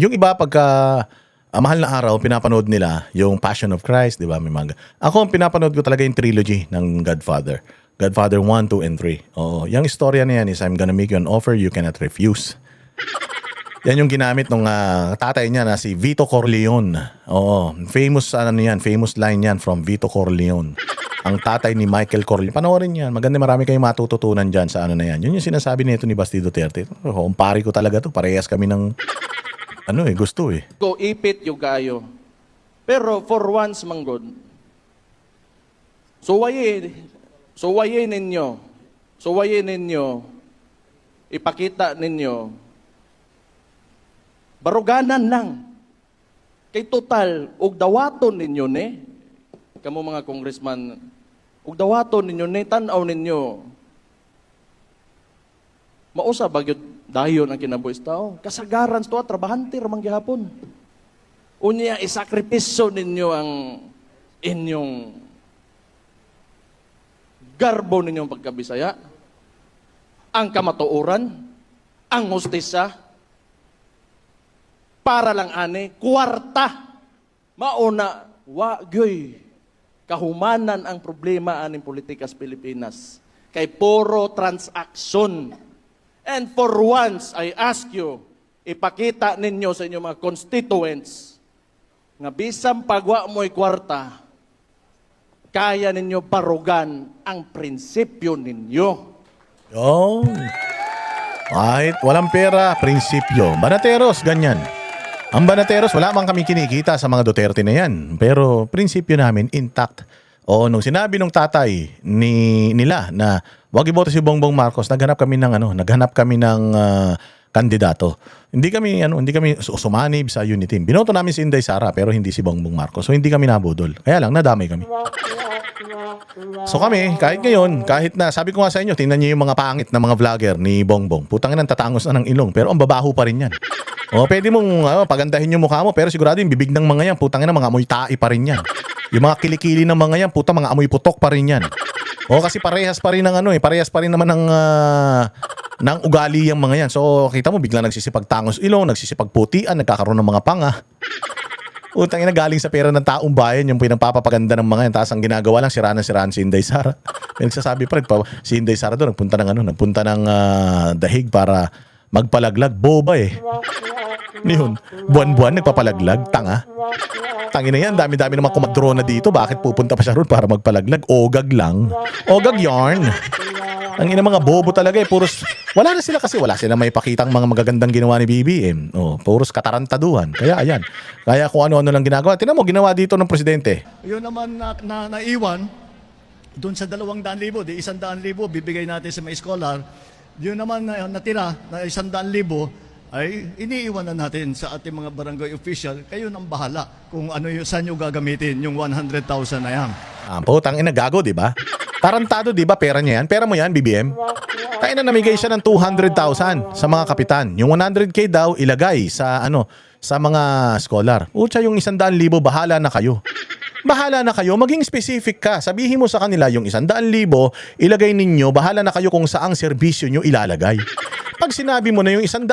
yung iba pagka mahal na araw, pinapanood nila yung Passion of Christ, di ba? May mga. Ako, pinapanood ko talaga yung trilogy ng Godfather. Godfather 1, 2, and 3. Oo, yung istorya na yan is, "I'm gonna make you an offer you cannot refuse." Yan yung ginamit ng tatay niya na si Vito Corleone. Oo, famous line yan from Vito Corleone. Ang tatay ni Michael Corleone. Panoorin yan. Maganda, marami kayong matututunan dyan sa ano na yan. Yun yung sinasabi nito ni Basti Duterte. Kumpari ko talaga to. Parehas kami ng gusto eh. Ko ipit yung kayo. Pero for once manggod, suwayin ninyo, ipakita ninyo, baruganan lang. Kay total, ug dawaton ninyo ni, kamo mga congressman, ug dawaton ninyo ni, tanaw ninyo, mausa bagyod dayon ang kinabuhis tao. Kasagaran to, trabahante ramang gihapon. Unya, isakripisyo ninyo ang inyong garbo ninyong pagkabisaya, ang kamatuoran, ang hustisya, para lang ani, kwarta. Mauna, gyoy, kahumanan ang problema aning politika sa Pilipinas. Kay puro transaksyon. And for once, I ask you, ipakita ninyo sa inyong mga constituents nga bisang pagwa mo'y kwarta, kaya ninyo barugan ang prinsipyo ninyo. Yung. Kahit walang pera, prinsipyo. Banateros, ganyan. Ang Banateros, wala man kami kinikita sa mga Duterte na yan. Pero prinsipyo namin, intact. O nung sinabi nung tatay nila na wag iboto si Bongbong Marcos, naghanap kami ng kandidato. Hindi kami sumanib sa unity team. Binoto namin si Inday Sara pero hindi si Bongbong Marcos. So hindi kami nabudol. Kaya lang nadamay kami. So kami, kahit na sabi ko nga sa inyo, tingnan niyo yung mga pangit na mga vlogger ni Bongbong. Putangin ang tatangos na ng ilong pero ang babaho pa rin yan. O pwede mong pagandahin yung mukha mo pero sigurado yung bibig ng mga yan, putangin na mga amoy tae pa rin yan. Yung mga kilikili ng mga yan, puta mga amoy putok pa rin yan. O kasi parehas pa rin naman ng ugali yung mga yan. So kita mo biglang nagsisipagtangos ilong, nagsisipagputian, nagkakaroon ng mga panga. Utang ina galing sa pera ng taong bayan yung pinagpapaganda ng mga yan. Tapos ang ginagawa lang siraan si Inday Sara. May nagsasabi pa rin si Inday Sara doon nagpunta ng dahig para magpalaglag. Boba eh. Yun, buwan-buwan nagpapalaglag, tanga. Tangina yan, dami-dami naman kumadrona dito. Bakit pupunta pa siya ron para magpalaglag? Ogag lang. Ogag yarn. Ang ina mga bobo talaga eh. Wala sila may pakitang mga magagandang ginawa ni BBM. Puros katarantaduhan. Kaya ayan. Kaya kung ano-ano lang ginagawa. Tingnan mo, ginawa dito ng presidente. Yun naman na naiwan, doon sa 200,000, di 100,000 bibigay natin sa mga scholar. Yun naman na natira na 100,000 ay iniiwan na natin sa ating mga barangay official. Kayo nang bahala kung saan nyo gagamitin yung 100,000 na yan. Putang ina gago, di ba? Tarantado, di ba? Pera niya yan. Pera mo yan, BBM. Kaya na namigay siya ng 200,000 sa mga kapitan. Yung 100K daw ilagay sa mga scholar. Utsa yung 100,000, bahala na kayo. Bahala na kayo, maging specific ka. Sabihin mo sa kanila yung 100,000, ilagay ninyo, bahala na kayo kung saang serbisyo nyo ilalagay. Pag sinabi mo na yung 100,000,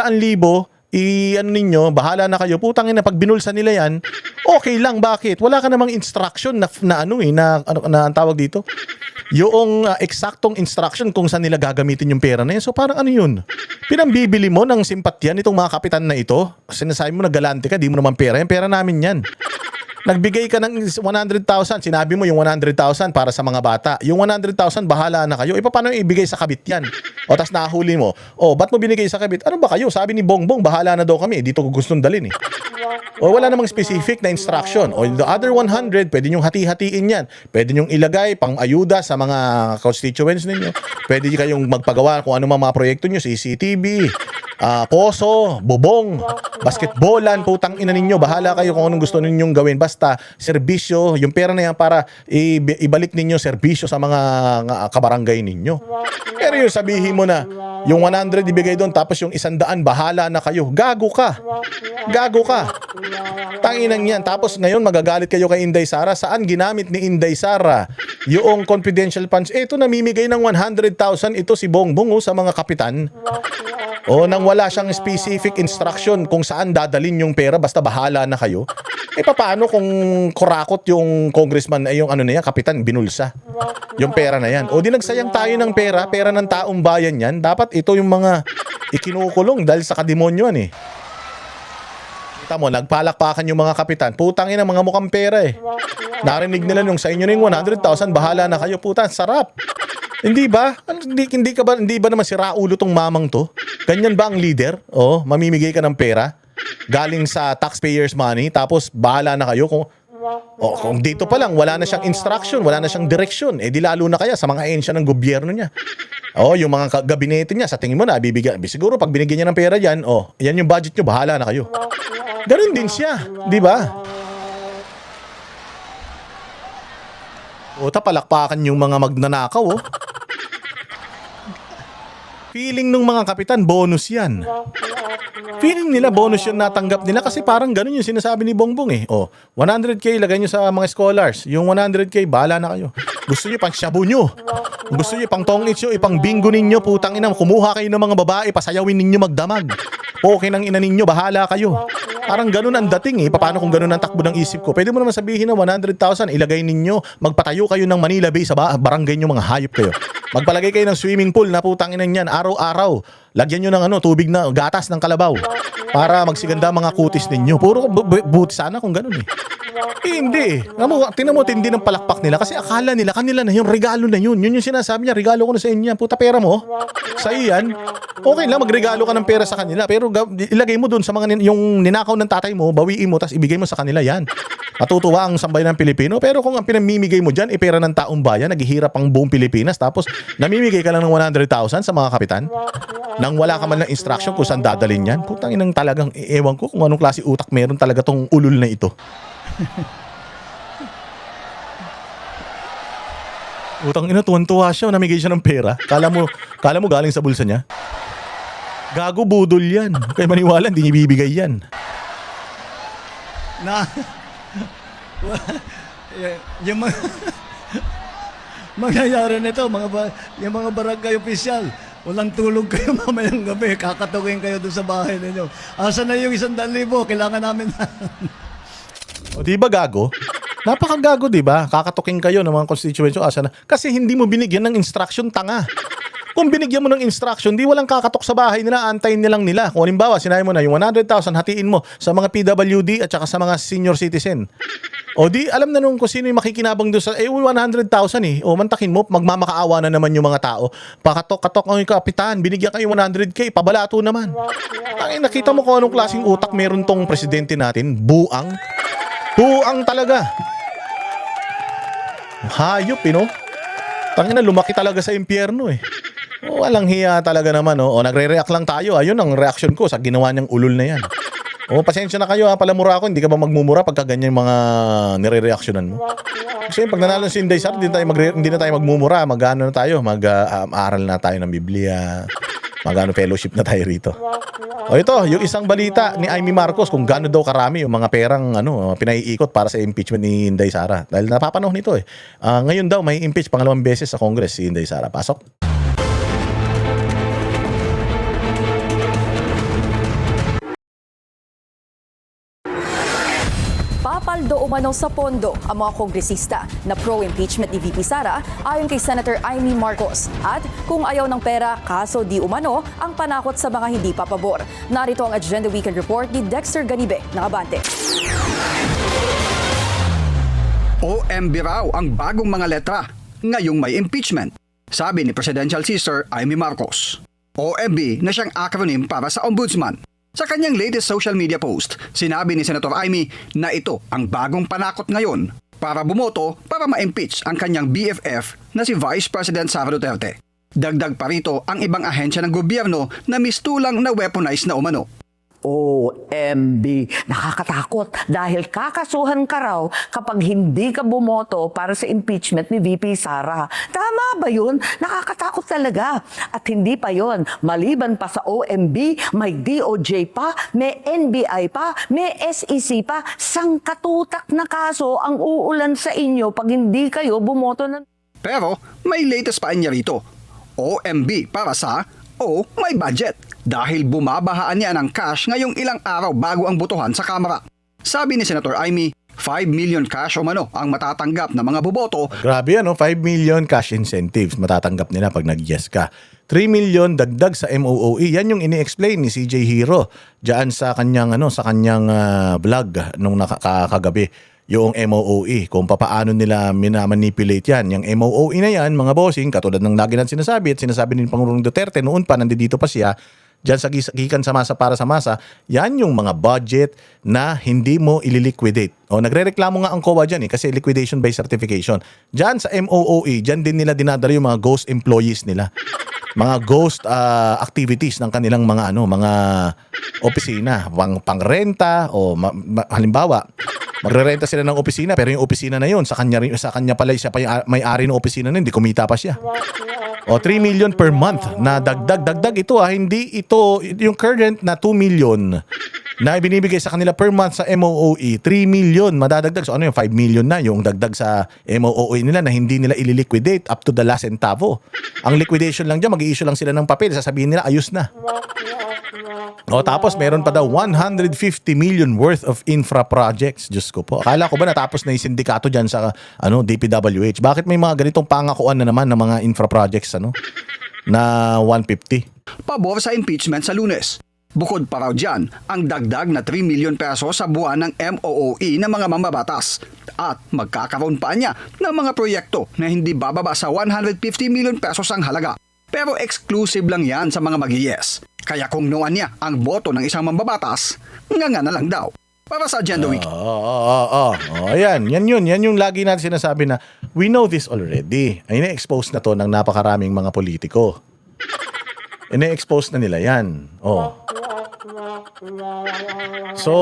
ninyo, bahala na kayo, putangin na pag binulsa nila yan, okay lang, bakit? Wala ka namang instruction na ang tawag dito? Yung eksaktong instruction kung saan nila gagamitin yung pera na yan. So parang yun? Pinambibili mo ng simpatyan itong mga kapitan na ito? Sinasabi mo na galante ka, di mo naman pera. Yung pera namin yan. Nagbigay ka ng 100,000, sinabi mo yung 100,000 para sa mga bata. Yung 100,000, bahala na kayo. Paano ibigay sa kabit yan? O, tas nahuli mo. O, ba't mo binigay sa kabit? Ano ba kayo? Sabi ni Bongbong, bahala na daw kami. Dito ko gustong dalhin eh. O, wala namang specific na instruction. O, the other 100, pwede nyong hati-hatiin yan. Pwede nyong ilagay pang ayuda sa mga constituents ninyo. Pwede kayong magpagawa kung ano mga proyekto nyo, CCTV, poso, bubong, basketballan, putang ina ninyo, bahala kayo kung anong gusto ninyong gawin. Basta, serbisyo, yung pera na yan para ibalik ninyo serbisyo sa mga kabarangay ninyo. Pero yung sabihin mo na, yung 100 ibigay doon, tapos yung 100, bahala na kayo. Gago ka. Gago ka. Tanginang yan. Tapos ngayon, magagalit kayo kay Inday Sara. Saan ginamit ni Inday Sara yung confidential funds? Ito, namimigay ng 100,000 ito si Bongbong sa mga kapitan. O, nang wala siyang specific instruction kung saan dadalin yung pera, basta bahala na kayo. Paano kung kurakot yung congressman ay yung ano na yan, kapitan, binulsa yung pera na yan? O, di nagsayang tayo ng pera ng taong bayan yan. Dapat ito yung mga ikinukulong dahil sa kademonyoan eh. Kita mo, nagpalakpakan yung mga kapitan. Putang ina, mga mukhang pera eh. Narinig nila nung sa inyo na yung 100,000, bahala na kayo. Puta, sarap. Hindi ba? Hindi ba naman si Raulo tong mamang to? Ganyan ba ang leader? Oh, mamimigay ka ng pera galing sa taxpayers money, tapos bahala na kayo kung dito pa lang wala na siyang instruction, wala na siyang direksyon, di lalo na kaya sa mga ahensya ng gobyerno niya. Yung mga gabinete niya, sa tingin mo na bibigyan, siguro pag binigyan niya ng pera yan, yan yung budget niyo, bahala na kayo. Ganun din siya, di ba? Palakpakan yung mga magnanakaw, Feeling ng mga kapitan, bonus yan. Feeling nila, bonus yung natanggap nila kasi parang ganun yung sinasabi ni Bongbong eh. 100K, lagay nyo sa mga scholars. Yung 100K, bahala na kayo. Gusto nyo pang shabu nyo. Gusto nyo pang tongits nyo, ipang bingo ninyo, putang ina, kumuha kayo ng mga babae, pasayawin ninyo magdamag. Okay ng ina ninyo, bahala kayo. Parang ganun ang dating eh. Paano kung ganun ang takbo ng isip ko? Pwede mo naman sabihin na 100,000, ilagay ninyo, magpatayo kayo ng Manila Bay sa barangay nyo, mga hayop kayo. Magpalagay kayo ng swimming pool na putang ina niyan, araw-araw. Lagyan nyo ng tubig na gatas ng kalabaw para magsiganda mga kutis ninyo. Puro buti sana kung ganun eh. Hindi. Tingnan mo, tindi ng palakpak nila kasi akala nila kanila na yung regalo na yun. Yun yung sinasabi niya, regalo ko na sa inyo. Puta, pera mo. Sa iyan. Okay lang, magregalo ka ng pera sa kanila. Pero ilagay mo dun sa mga yung ninakaw ng tatay mo, bawiin mo, tapos ibigay mo sa kanila yan. Matutuwa ang sambayan ng Pilipino. Pero kung ang pinamimigay mo dyan, pera ng taong bayan, naghihirap ang buong Pilipinas, tapos namimigay ka lang ng 100,000 sa mga kapitan, nang wala ka man ng instruction kung saan dadalhin yan. Putang inang talagang, ewan ko kung anong klase utak meron talaga tong ulul na ito. Utang ina, tuwan-tuwa siya, namigay siya ng pera. Kala mo galing sa bulsa niya. Gago, budol yan. Kaya maniwala, hindi niya bibigay yan. Yung mga mangyayari nito, yung mga barangay opisyal, walang tulog kayo mamayang gabi, kakatugin kayo doon sa bahay ninyo. Asa na yung 100,000? Kailangan namin na. O di ba gago? Napakagago, di ba? Kakatukin kayo ng mga constituents. Asa na? Kasi hindi mo binigyan ng instruction, tanga. Kung binigyan mo ng instruction, di walang kakatok sa bahay nila, antayin nilang nila. Kung halimbawa, sinabi mo na yung 100,000, hatiin mo sa mga PWD at saka sa mga senior citizen. O di, alam na nung kung sino yung makikinabang doon sa, 100,000 eh. O mantakin mo, magmamakaawa na naman yung mga tao. Pakatok-katok ang kapitan, binigyan kayo 100K, pabalato naman. Ay, nakita mo kung anong klaseng utak meron tong presidente natin. Buang. Buang talaga. Hayop, no? Tangina, lumaki talaga sa impyerno eh. Walang hiya talaga naman, O nagre-react lang tayo. Ayun ang reaction ko sa ginawa niyang ulol na yan. Pasensya na kayo, palamura ako. Hindi ka ba magmumura pagka ganyan mga nire-reactionan mo? Kasi pag nanalo si Inday Sara, hindi na tayo magmumura. Mag-ano na tayo? Mag-aral na tayo ng Biblia. Mag-ano fellowship na tayo rito. Ito, yung isang balita ni Amy Marcos kung gaano daw karami yung mga perang pinaiikot para sa impeachment ni Inday Sara. Dahil napapanahon nito eh. Ngayon daw may impeach pangalawang beses sa Congress si Inday Sara. Pasok. Papaldo umano sa pondo ang mga kongresista na pro-impeachment ni VP Sara ayon kay Senator Amy Marcos. At kung ayaw ng pera, kaso di umano ang panakot sa mga hindi papabor. Narito ang Agenda Weekend Report ni Dexter Ganibe ng Abante. OMB raw ang bagong mga letra ngayong may impeachment, sabi ni Presidential Sister Amy Marcos. OMB na siyang acronym para sa Ombudsman. Sa kanyang latest social media post, sinabi ni Senator Amy na ito ang bagong panakot ngayon para bumoto para ma-impeach ang kanyang BFF na si Vice President Sara Duterte. Dagdag pa rito ang ibang ahensya ng gobyerno na mistulang na weaponized na umano. OMB, nakakatakot dahil kakasuhan ka raw kapag hindi ka bumoto para sa impeachment ni VP Sara. Tama ba yun? Nakakatakot talaga. At hindi pa yun. Maliban pa sa OMB, may DOJ pa, may NBI pa, may SEC pa. Sangkatutak na kaso ang uulan sa inyo pag hindi kayo bumoto ng... Pero may latest pa niya rito. OMB para sa O may budget dahil bumabahaan niya ng cash ngayong ilang araw bago ang botohan sa Kamara. Sabi ni Senator Amy, 5 million cash o mano ang matatanggap ng mga boboto. Grabe 5 million cash incentives matatanggap nila pag nag-yes ka. 3 million dagdag sa MOOE. Yan yung ini-explain ni CJ Hero diyan sa kanyang vlog nung kagabi. Yung MOOE, kung paano nila minamanipulate yan. Yung MOOE na yan, mga bossing, katulad ng lagi natin sinasabi at sinasabi ni Pangulong Duterte noon pa, nandito pa siya, dyan sa gikan sa masa para sa masa, yan yung mga budget na hindi mo ililiquidate. O, nagre-reklamo nga ang COA dyan kasi liquidation by certification. Dyan sa MOOE, dyan din nila dinadala yung mga ghost employees nila. Mga ghost activities ng kanilang mga opisina, pangrenta o halimbawa, magre-renta sila ng opisina pero yung opisina na yun sa kanya pala siya pa yung may-ari ng opisina na hindi kumita pa siya. O 3 million per month na dagdag ito hindi ito yung current na 2 million na ibinibigay sa kanila per month sa MOOE, 3 million madadagdag. So ano yung 5 million na yung dagdag sa MOOE nila na hindi nila ililiquidate up to the last centavo. Ang liquidation lang dyan, mag-i-issue lang sila ng papel, sasabihin nila ayos na. O tapos meron pa daw 150 million worth of infra projects. Diyos ko po. Akala ko ba natapos na yung sindikato dyan sa DPWH? Bakit may mga ganitong pangakuan na naman ng mga infra projects na 150? Pabor sa impeachment sa Lunes. Bukod pa raw dyan, ang dagdag na 3 million pesos sa buwan ng MOOE ng mga mambabatas. At magkakaroon pa niya ng mga proyekto na hindi bababa sa 150 million pesos ang halaga. Pero exclusive lang yan sa mga mag-yes. Kaya kung nuan niya ang boto ng isang mambabatas, nga na lang daw. Para sa Agenda Week. Ayan, yan yung lagi natin sinasabi na we know this already. Ay na-expose na to ng napakaraming mga politiko. Na-expose na nila yan. So,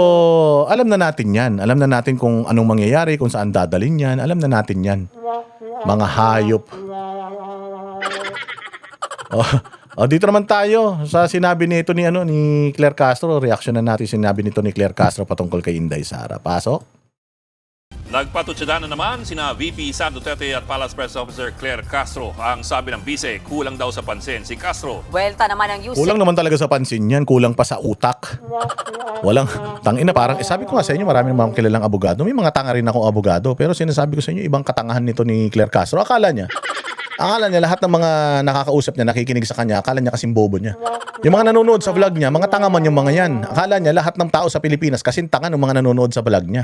alam na natin yan. Alam na natin kung anong mangyayari, kung saan dadalhin yan. Alam na natin yan. Mga hayop. Dito naman tayo sa sinabi nito ni Claire Castro. Reaksyon na natin sinabi nito ni Claire Castro patungkol kay Inday Sara. Pasok. Nagpatutsada na naman sina VP Sara Duterte at Palace Press Officer Claire Castro. Ang sabi ng bise, kulang daw sa pansin si Castro. Buwelta naman ang USEC. Kulang naman talaga sa pansin yan. Kulang pa sa utak. Walang, tangina parang, sabi ko nga sa inyo, marami namang kilalang abogado. May mga tanga rin akong abogado. Pero sinasabi ko sa inyo, ibang katangahan nito ni Claire Castro. Akala niya lahat ng mga nakakausap niya, nakikinig sa kanya, akala niya kasing bobo niya. Yung mga nanonood sa vlog niya, mga tanga man yung mga yan. Akala niya lahat ng tao sa Pilipinas kasing tanga ng mga nanonood sa vlog niya.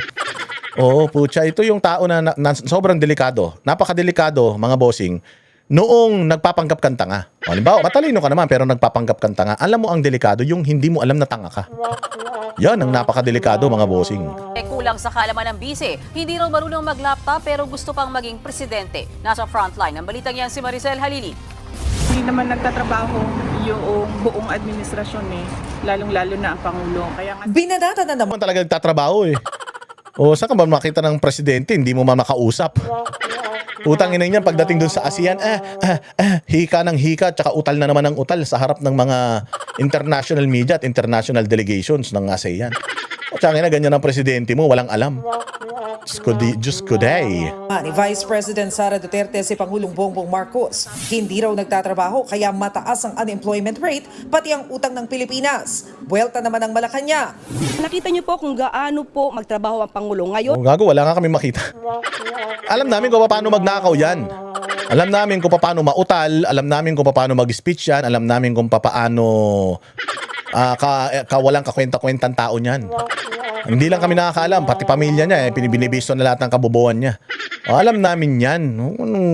Oo, putya, ito yung tao na sobrang delikado. Napakadelikado, mga bossing. Noong nagpapanggap kang tanga. Halimbawa, matalino ka naman pero nagpapanggap kang tanga. Alam mo ang delikado, yung hindi mo alam na tanga ka. Yan ang napakadelikado, mga bossing. Kulang sa kaalaman ng bise. Hindi raw marunong mag-laptop pero gusto pang maging presidente. Nasa frontline ng balitang yan si Maricel Halili. Hindi naman nagtatrabaho yung buong administrasyon lalong-lalo na ang Pangulo. Kaya binadata na naman talaga nagtatrabaho saan ka ba makita ng presidente, hindi mo makausap? Utang ina niyan pagdating dun sa ASEAN, hika ng hika, tsaka utal na naman ng utal sa harap ng mga international media at international delegations ng ASEAN. Tsaka ina, ganyan ang presidente mo, walang alam. Diyos ko day. Ni Vice President Sara Duterte si Pangulong Bongbong Marcos, hindi raw nagtatrabaho kaya mataas ang unemployment rate pati ang utang ng Pilipinas. Buwelta naman ang Malacanang. Nakita niyo po kung gaano po magtrabaho ang Pangulo ngayon. Gago, wala nga kami makita. Alam namin kung paano magnakaw yan. Alam namin kung paano mautal, alam namin kung paano mag-speech yan, alam namin kung paano walang kakwenta-kwentang tao niyan. Hindi lang kami nakakaalam, pati pamilya niya, binibiston na lahat ng kabobohan niya. Alam namin yan.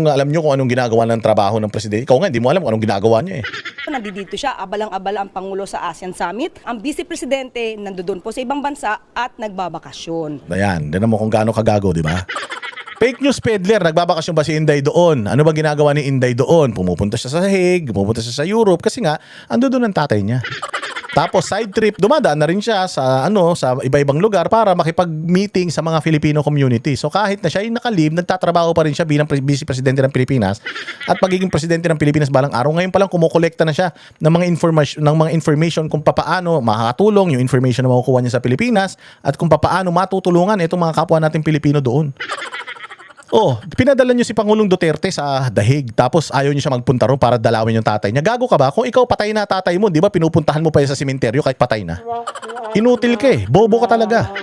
Alam nyo kung anong ginagawa ng trabaho ng presidente. Ikaw nga, hindi mo alam kung anong ginagawa niya eh. Nandito siya, abalang-abala ang Pangulo sa ASEAN Summit. Ang Vice Presidente nandoon po sa ibang bansa at nagbabakasyon. Ayan, dinan mo kung gaano kagago, di ba? Fake news peddler, nagbabakasyon ba si Inday doon? Ano ba ginagawa ni Inday doon? Pumupunta siya sa Hague, pumupunta siya sa Europe kasi nga ando doon ang tatay niya. Tapos side trip, dumadaan na rin siya sa sa iba-ibang lugar para makipag-meeting sa mga Filipino community. So kahit na siya ay nakalib, nagtatrabaho pa rin siya bilang Vice Presidente ng Pilipinas at pagiging Presidente ng Pilipinas balang araw. Ngayon pa lang kumukolekta na siya ng mga information kung papaano makakatulong yung information na makukuha niya sa Pilipinas at kung papaano matutulungan itong mga kapwa nating Pilipino doon. Oh, pinadala niyo si Pangulong Duterte sa The Hague tapos ayaw niyo siya magpunta ron para dalawin yung tatay niya. Gago ka ba? Kung ikaw patay na tatay mo, di ba pinupuntahan mo pa sa sementeryo kahit patay na? Inutil ka eh. Bobo ka talaga.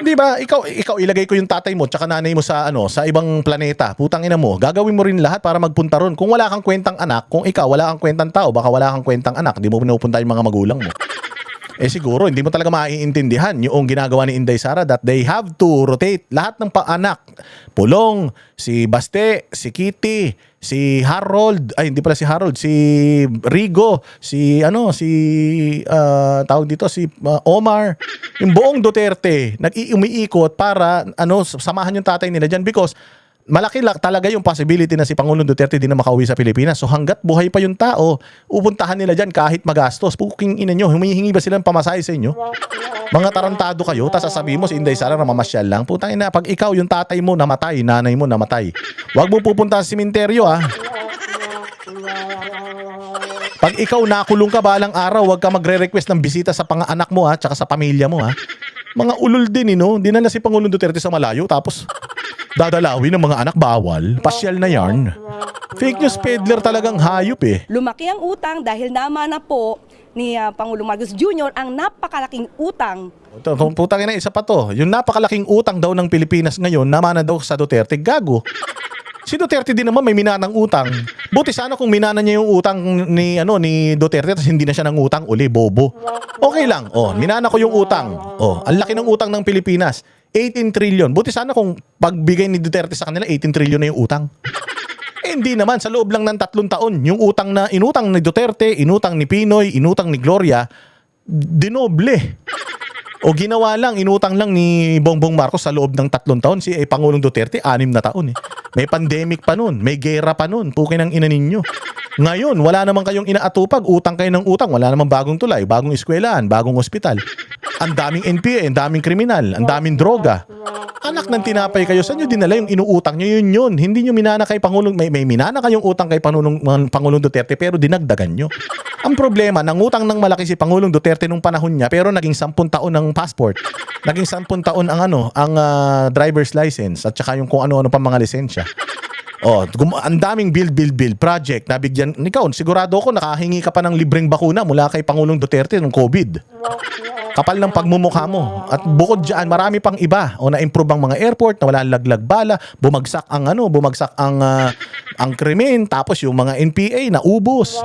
Di ba? Ikaw ilagay ko yung tatay mo tsaka nanay mo sa sa ibang planeta. Putang ina mo. Gagawin mo rin lahat para magpunta ron. Kung wala kang kwentang anak, kung ikaw wala kang kwentang tao, baka wala kang kwentang anak, di mo pinupunta yung mga magulang mo. Siguro hindi mo talaga maiintindihan yung ginagawa ni Inday Sara that they have to rotate lahat ng paanak. Pulong, si Baste, si Kitty, si Harold, ay hindi pala si Harold, si Rigo, si tawag dito si Omar, yung buong Duterte umiikot para samahan yung tatay nila diyan because malaki talaga yung possibility na si Pangulong Duterte di na makauwi sa Pilipinas. So hanggat buhay pa yung tao, upuntahan nila dyan kahit magastos. Puking ina nyo, humihingi ba silang pamasahe sa inyo? Mga tarantado kayo, tapos sasabihin mo si Inday Sara na mamasyal lang. Putang ina, pag ikaw yung tatay mo namatay, nanay mo namatay, wag mo pupunta sa sementeryo ha. Pag ikaw nakulong ka balang araw, wag ka magre-request ng bisita sa pang-anak mo ha, tsaka sa pamilya mo ha. Mga ulol din dinala si Pangulong Duterte sa malayo tapos dadalawin ng mga anak, bawal. Pasyal na yarn. Fake news peddler talagang hayop eh. Lumaki ang utang dahil namana po ni Pangulong Marcos Jr. ang napakalaking utang. Putang ina, isa pa to. Yung napakalaking utang daw ng Pilipinas ngayon, namana daw sa Duterte. Gago. Si Duterte din naman may minanang utang. Buti sana kung minana niya yung utang ni Duterte tapos hindi na siya ng utang uli, bobo. Okay lang. Minana ko yung utang. Ang laki ng utang ng Pilipinas. 18 trillion. Buti sana kung pagbigay ni Duterte sa kanila 18 trillion na yung utang. Hindi naman, sa loob lang ng 3 taon, yung utang na inutang ni Duterte, inutang ni Pinoy, inutang ni Gloria, dinoble. O ginawa lang, inutang lang ni Bongbong Marcos sa loob ng 3 taon. Si Pangulong Duterte, 6 na taon eh. May pandemic pa nun, may gera pa nun, pukin ang ina ninyo. Ngayon, wala naman kayong inaatupag, utang kayo ng utang, wala naman bagong tulay, bagong eskwelahan, bagong ospital. Ang daming NPA, ang daming kriminal, ang daming droga. Anak ng tinapay kayo, saan nyo dinala yung inuutang nyo? Yun. Hindi nyo minana kay Pangulong, may minana kayong utang kay Pangulong Duterte pero dinagdagan nyo. Ang problema, nangutang ng malaki si Pangulong Duterte nung panahon niya pero naging 10 taon ng passport. Naging 10 taon ang driver's license at saka yung kung ano-ano pa mga lisensya. Ang daming build project. Nabigyan, ikaw, sigurado ako nakahingi ka pa ng libreng bakuna mula kay Pangulong Duterte nung COVID. Kapal ng pagmumukha mo. At bukod dyan, marami pang iba. Na-improve ang mga airport, na wala laglag bala, bumagsak ang krimen, tapos yung mga NPA naubos.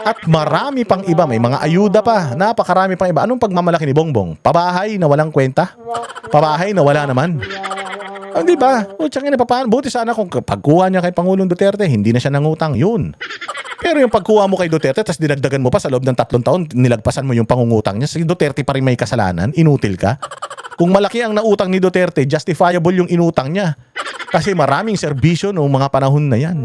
At marami pang iba, may mga ayuda pa, napakarami pang iba. Anong pagmamalaki ni Bongbong? Pabahay na walang kwenta? Pabahay na wala naman? Di ba? Buti sana kung pagkuha niya kay Pangulong Duterte, hindi na siya nangutang. Yun. Pero yung pagkuha mo kay Duterte, tapos dinagdagan mo pa sa loob ng 3 taon, nilagpasan mo yung pangungutang niya, si Duterte pa rin may kasalanan, inutil ka. Kung malaki ang nautang ni Duterte, justifiable yung inutang niya. Kasi maraming serbisyo noong mga panahon na yan.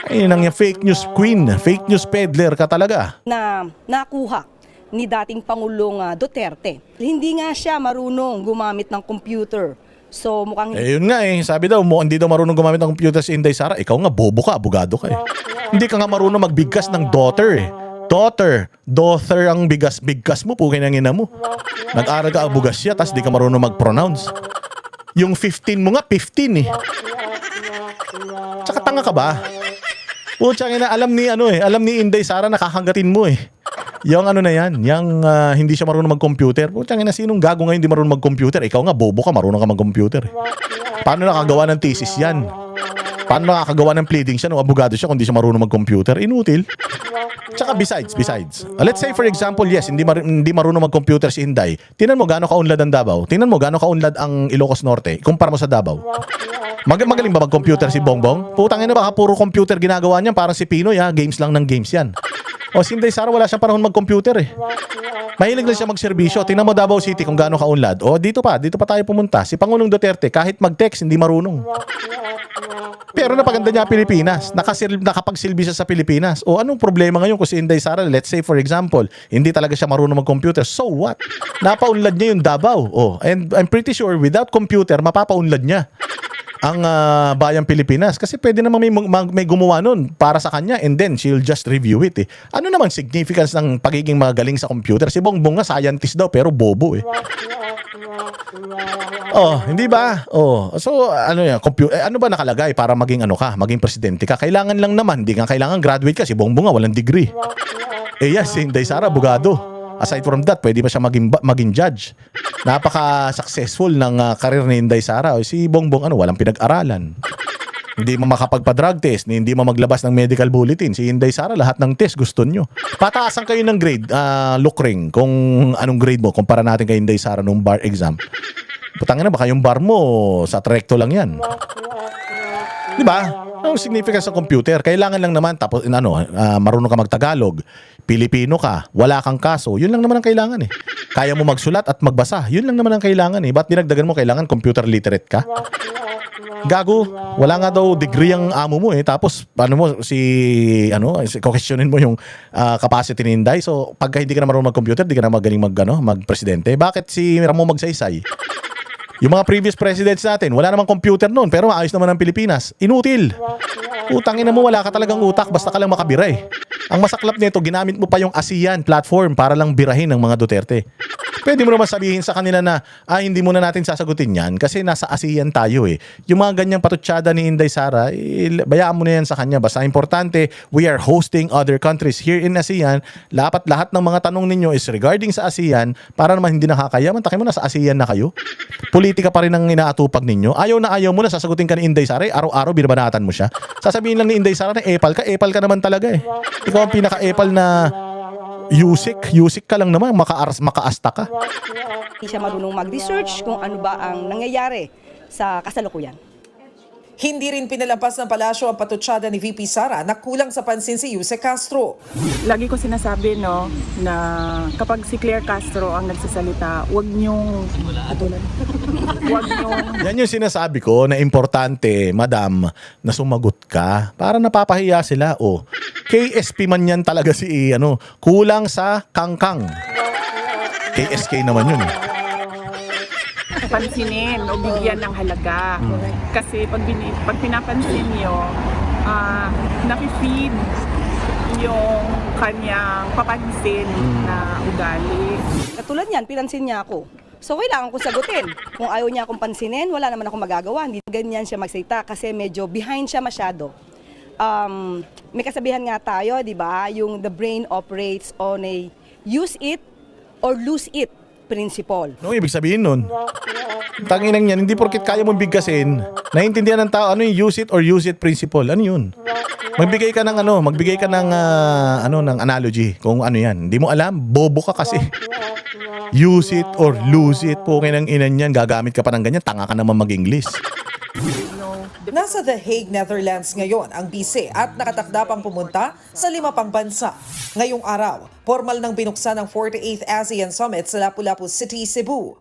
Ayun ang fake news queen, fake news peddler ka talaga. Na nakuha ni dating Pangulong Duterte. Hindi nga siya marunong gumamit ng computer. So mukhang yun nga sabi daw mo hindi daw marunong gumamit ng computer si Inday Sara. Ikaw nga bobo ka, abogado ka Hindi ka nga marunong magbigkas ng daughter Daughter ang bigkas mo, pukin ang ina mo. Nag-aral ka abugas siya, tas di ka marunong mag-pronounce. Yung 15 mo nga, 15 Tsaka tanga ka ba? Putsang ina, alam ni Inday Sara nakakanggatin mo Yung na yan, yung hindi siya marunong mag-computer. Putsang ina, sinong gago ngayon hindi marunong mag-computer? Ikaw nga, bobo ka, marunong ka mag-computer. Paano nakagawa ng thesis yan? Paano nakakagawa ng pleading siya nung abogado siya kung hindi siya marunong mag-computer? Inutil. Tsaka besides, let's say for example, yes, hindi marunong mag-computer si Inday. Tingnan mo gaano kaunlad ang Davao. Tingnan mo gaano kaunlad ang Ilocos Norte. Kumpara mo sa Davao. Magaling ba mag-computer si Bongbong? Putang ina, baka puro computer ginagawa niyan, parang si Pinoy ha, games lang ng games yan. O si Inday Sara wala siyang panahon mag-computer eh. Mahilig lang siya magserbisyo. Tingnan mo Davao City kung gaano kaunlad. O dito pa tayo pumunta. Si Pangulong Duterte kahit mag-text hindi marunong. Pero napaganda niya ang Pilipinas. Nakapagsilbi siya sa Pilipinas. O anong problema ngayon kung si Inday Sara, let's say for example, hindi talaga siya marunong mag-computer. So what? Napaunlad niya yung Davao. Oh, and I'm pretty sure without computer, mapapaunlad niya ang bayang Pilipinas. Kasi pwede naman may gumawa nun para sa kanya and then she'll just review it eh. Ano naman significance ng pagiging magaling sa computer? Si Bongbong nga scientist daw pero bobo eh. Oh, hindi ba? Oh, so ano yan, ano ba nakalagay para maging maging presidente ka? Kailangan lang naman, hindi nga kailangan graduate ka. Si Bongbong nga walang degree. Eh yes, si Inday Sara abogado. Aside from that, pwede pa siya maging judge. Napaka-successful ng career ni Inday Sara. Si Bongbong walang pinag-aralan. Hindi mo makapagpa-drug test, hindi mo maglabas ng medical bulletin. Si Inday Sara, lahat ng test gusto nyo. Pataasan kayo ng grade, Lukring, kung anong grade mo. Kumpara natin kay Inday Sara nung bar exam. Putangin na, baka yung bar mo sa recto lang yan. Di ba? Anong significance ng computer? Kailangan lang naman, tapos marunong ka mag-Tagalog, Pilipino ka, wala kang kaso, yun lang naman ang kailangan eh. Kaya mo magsulat at magbasa, yun lang naman ang kailangan eh. Ba't dinagdagan mo kailangan computer literate ka? Gago, wala nga daw degree ang amo mo eh. Tapos questionin mo yung capacity ni Inday. So pagka hindi ka na marunong mag-computer, di ka na magaling mag-presidente. Bakit si Ramo Magsaysay? Yung mga previous presidents natin, wala namang computer noon, pero maayos naman ang Pilipinas. Inutil. Utangin na mo, wala ka talagang utak, basta ka lang makabira eh. Ang masaklap nito, ginamit mo pa yung ASEAN platform para lang birahin ng mga Duterte. Pwede mo naman sabihin sa kanila na, hindi muna natin sasagutin yan kasi nasa ASEAN tayo eh. Yung mga ganyang patutsada ni Inday Sara, bayaan mo na yan sa kanya. Basta importante, we are hosting other countries here in ASEAN. Lahat ng mga tanong ninyo is regarding sa ASEAN para naman hindi nakakaya. Mantakin mo na sa ASEAN na kayo. Politika pa rin ang inaatupag ninyo. Ayaw mo na sasagutin ka ni Inday Sara, araw-araw binabanatan mo siya. Sasabihin lang ni Inday Sara na epal ka naman talaga eh. Ikaw ang pinaka-epal na Yusik ka lang naman, makaasta ka. Hindi siya marunong mag-research kung ano ba ang nangyayari sa kasalukuyan. Hindi rin pinalampas ng palasyo ang patutsada ni VP Sara na kulang sa pansin si Yusek Castro. Lagi ko sinasabi na kapag si Claire Castro ang nagsasalita, huwag niyong Yan yung sinasabi ko na importante, madam, na sumagot ka para napapahiya sila. KSP man yan talaga si kulang sa kangkang. KSK naman yun eh. pansinin o bigyan ng halaga. Kasi pag pinapansin nyo, nafe-feed yung kanyang papansin na ugali. Katulad niyan, pinansin niya ako. So kailangan ko sagutin. Kung ayaw niya akong pansinin, wala naman akong magagawa. Hindi ganyan siya magsalita kasi medyo behind siya masyado. May kasabihan nga tayo, di ba? Yung the brain operates on a use it or lose it principle. No, ibig sabihin nun, tanginang yan, hindi porkit kaya mong bigkasin, naiintindihan ng tao, ano yung use it or use it principle? Ano yun? Magbigay ka ng ng analogy kung ano yan. Hindi mo alam, bobo ka kasi. Use it or lose it, pungin ang inan yan, gagamit ka pa ng ganyan, tanga ka naman mag-English. Nasa The Hague, Netherlands ngayon ang bise at nakatakda pang pumunta sa 5 pang bansa. Ngayong araw, formal nang binuksan ang 48th ASEAN Summit sa Lapu-Lapu City, Cebu.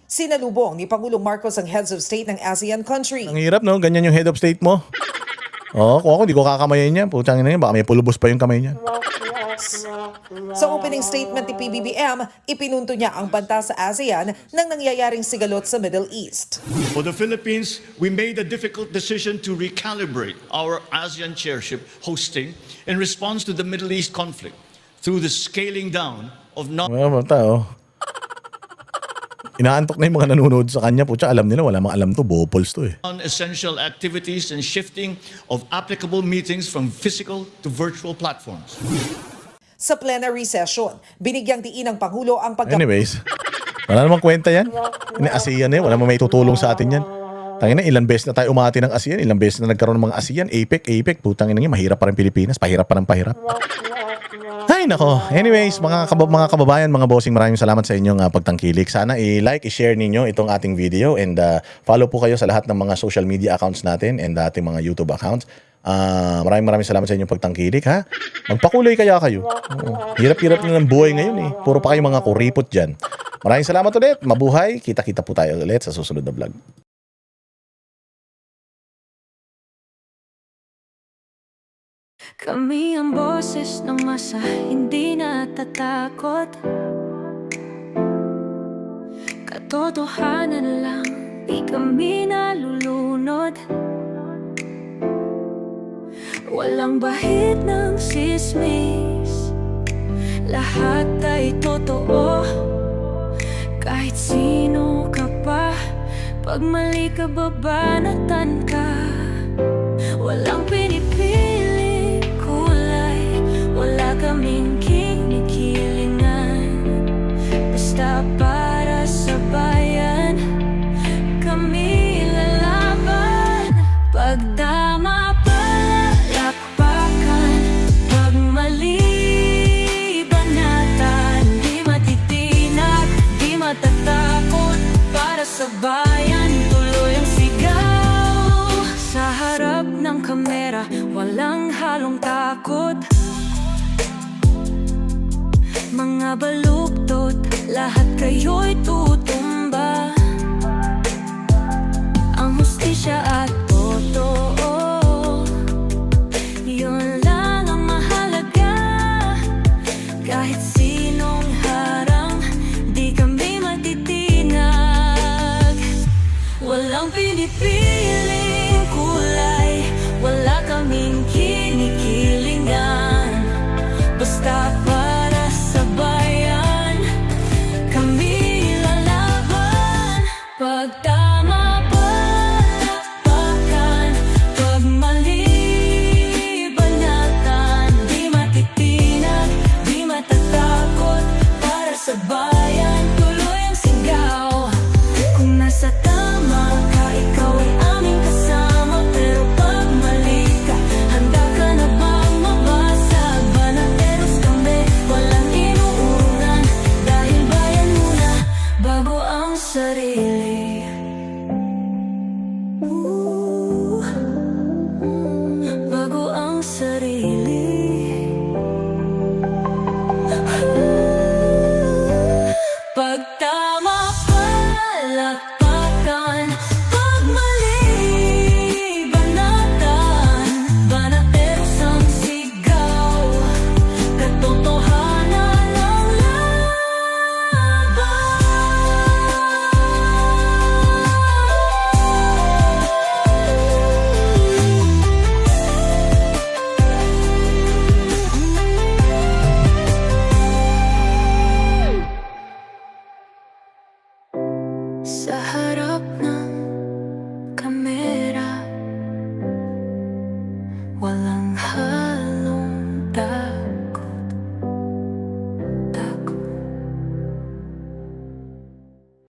Sinalubong ni Pangulong Marcos ang heads of state ng ASEAN country. Ang hirap no, ganyan yung head of state mo. Kung ako hindi ko kakamayin yan, putang ina yan, baka may pulubos pa yung kamay niyan. Sa opening statement ni PBBM, ipinunto niya ang banta sa ASEAN nang nangyayaring sigalot sa Middle East. For the Philippines, we made a difficult decision to recalibrate our ASEAN chairship hosting in response to the Middle East conflict through the scaling down of Inaantok na yung mga nanonood sa kanya. Pucha, alam nila, wala mang alam to. Bopols to eh. non-essential activities and shifting of applicable meetings from physical to virtual platforms. Sa plenary session, binigyang diin ng Pangulo ang Anyways, wala namang kwenta yan. ASEAN eh, wala namang may tutulong sa atin yan. Tangina, ilang beses na tayo umati ng ASEAN, ilang beses na nagkaroon ng mga ASEAN, APEC, putang ina, mahirap pa rin Pilipinas, pahirap pa ng pahirap. Ay, nako. Anyways, mga kababayan, mga bossing, maraming salamat sa inyong pagtangkilik. Sana i-like, i-share ninyo itong ating video and follow po kayo sa lahat ng mga social media accounts natin and ating mga YouTube accounts. Maraming salamat sa inyong pagtangkilik, ha? Magpakulay kaya kayo. Oo. Hirap-hirap na ng buhay ngayon eh. Puro pa kayo mga kuripot dyan. Maraming salamat ulit. Mabuhay. Kita-kita po tayo ulit sa susunod na vlog. Kami ang boses ng masa, hindi natatakot. Katotohanan lang, di kami nalulunod. Walang bahid ng sismis, lahat ay totoo. Kahit sino ka pa, pag mali ka babanatan ka. Walang pinipili kulay, wala kaming kinikilingan. Basta para sa bayan, kami lalaban. Pag tama palakpakan, pag mali banatan. Di matitinag, di matatakot, para sa bayan tuloy ang sigaw. Sa harap ng kamera, walang halong takot. Mga baluktot, lahat kayo'y tutumba. Ang hustisya at totoo, yun lang ang mahalaga. Kahit sinong harang, di kami matitinag. Walang pinipiling kulay, wala kaming kinikilingan. Basta para sa bayan, kami lalaban. Pag tama palakpakan, pag mali banatan. Di matitinag, di matatakot, para sa bayan tuloy ang sigaw. Kung nasa tama ka, ikaw ay aming kasama. Pero pag mali ka, handa ka na bang mabasag? Banateros kami, walang inuuran. Dahil bayan muna, bago ang sarili. Bago ang sarili. Pag tama palakpakan, pag mali banatan. Banateros ang sigaw, katotohanan ang laban. Sa harap ng kamera, walang halong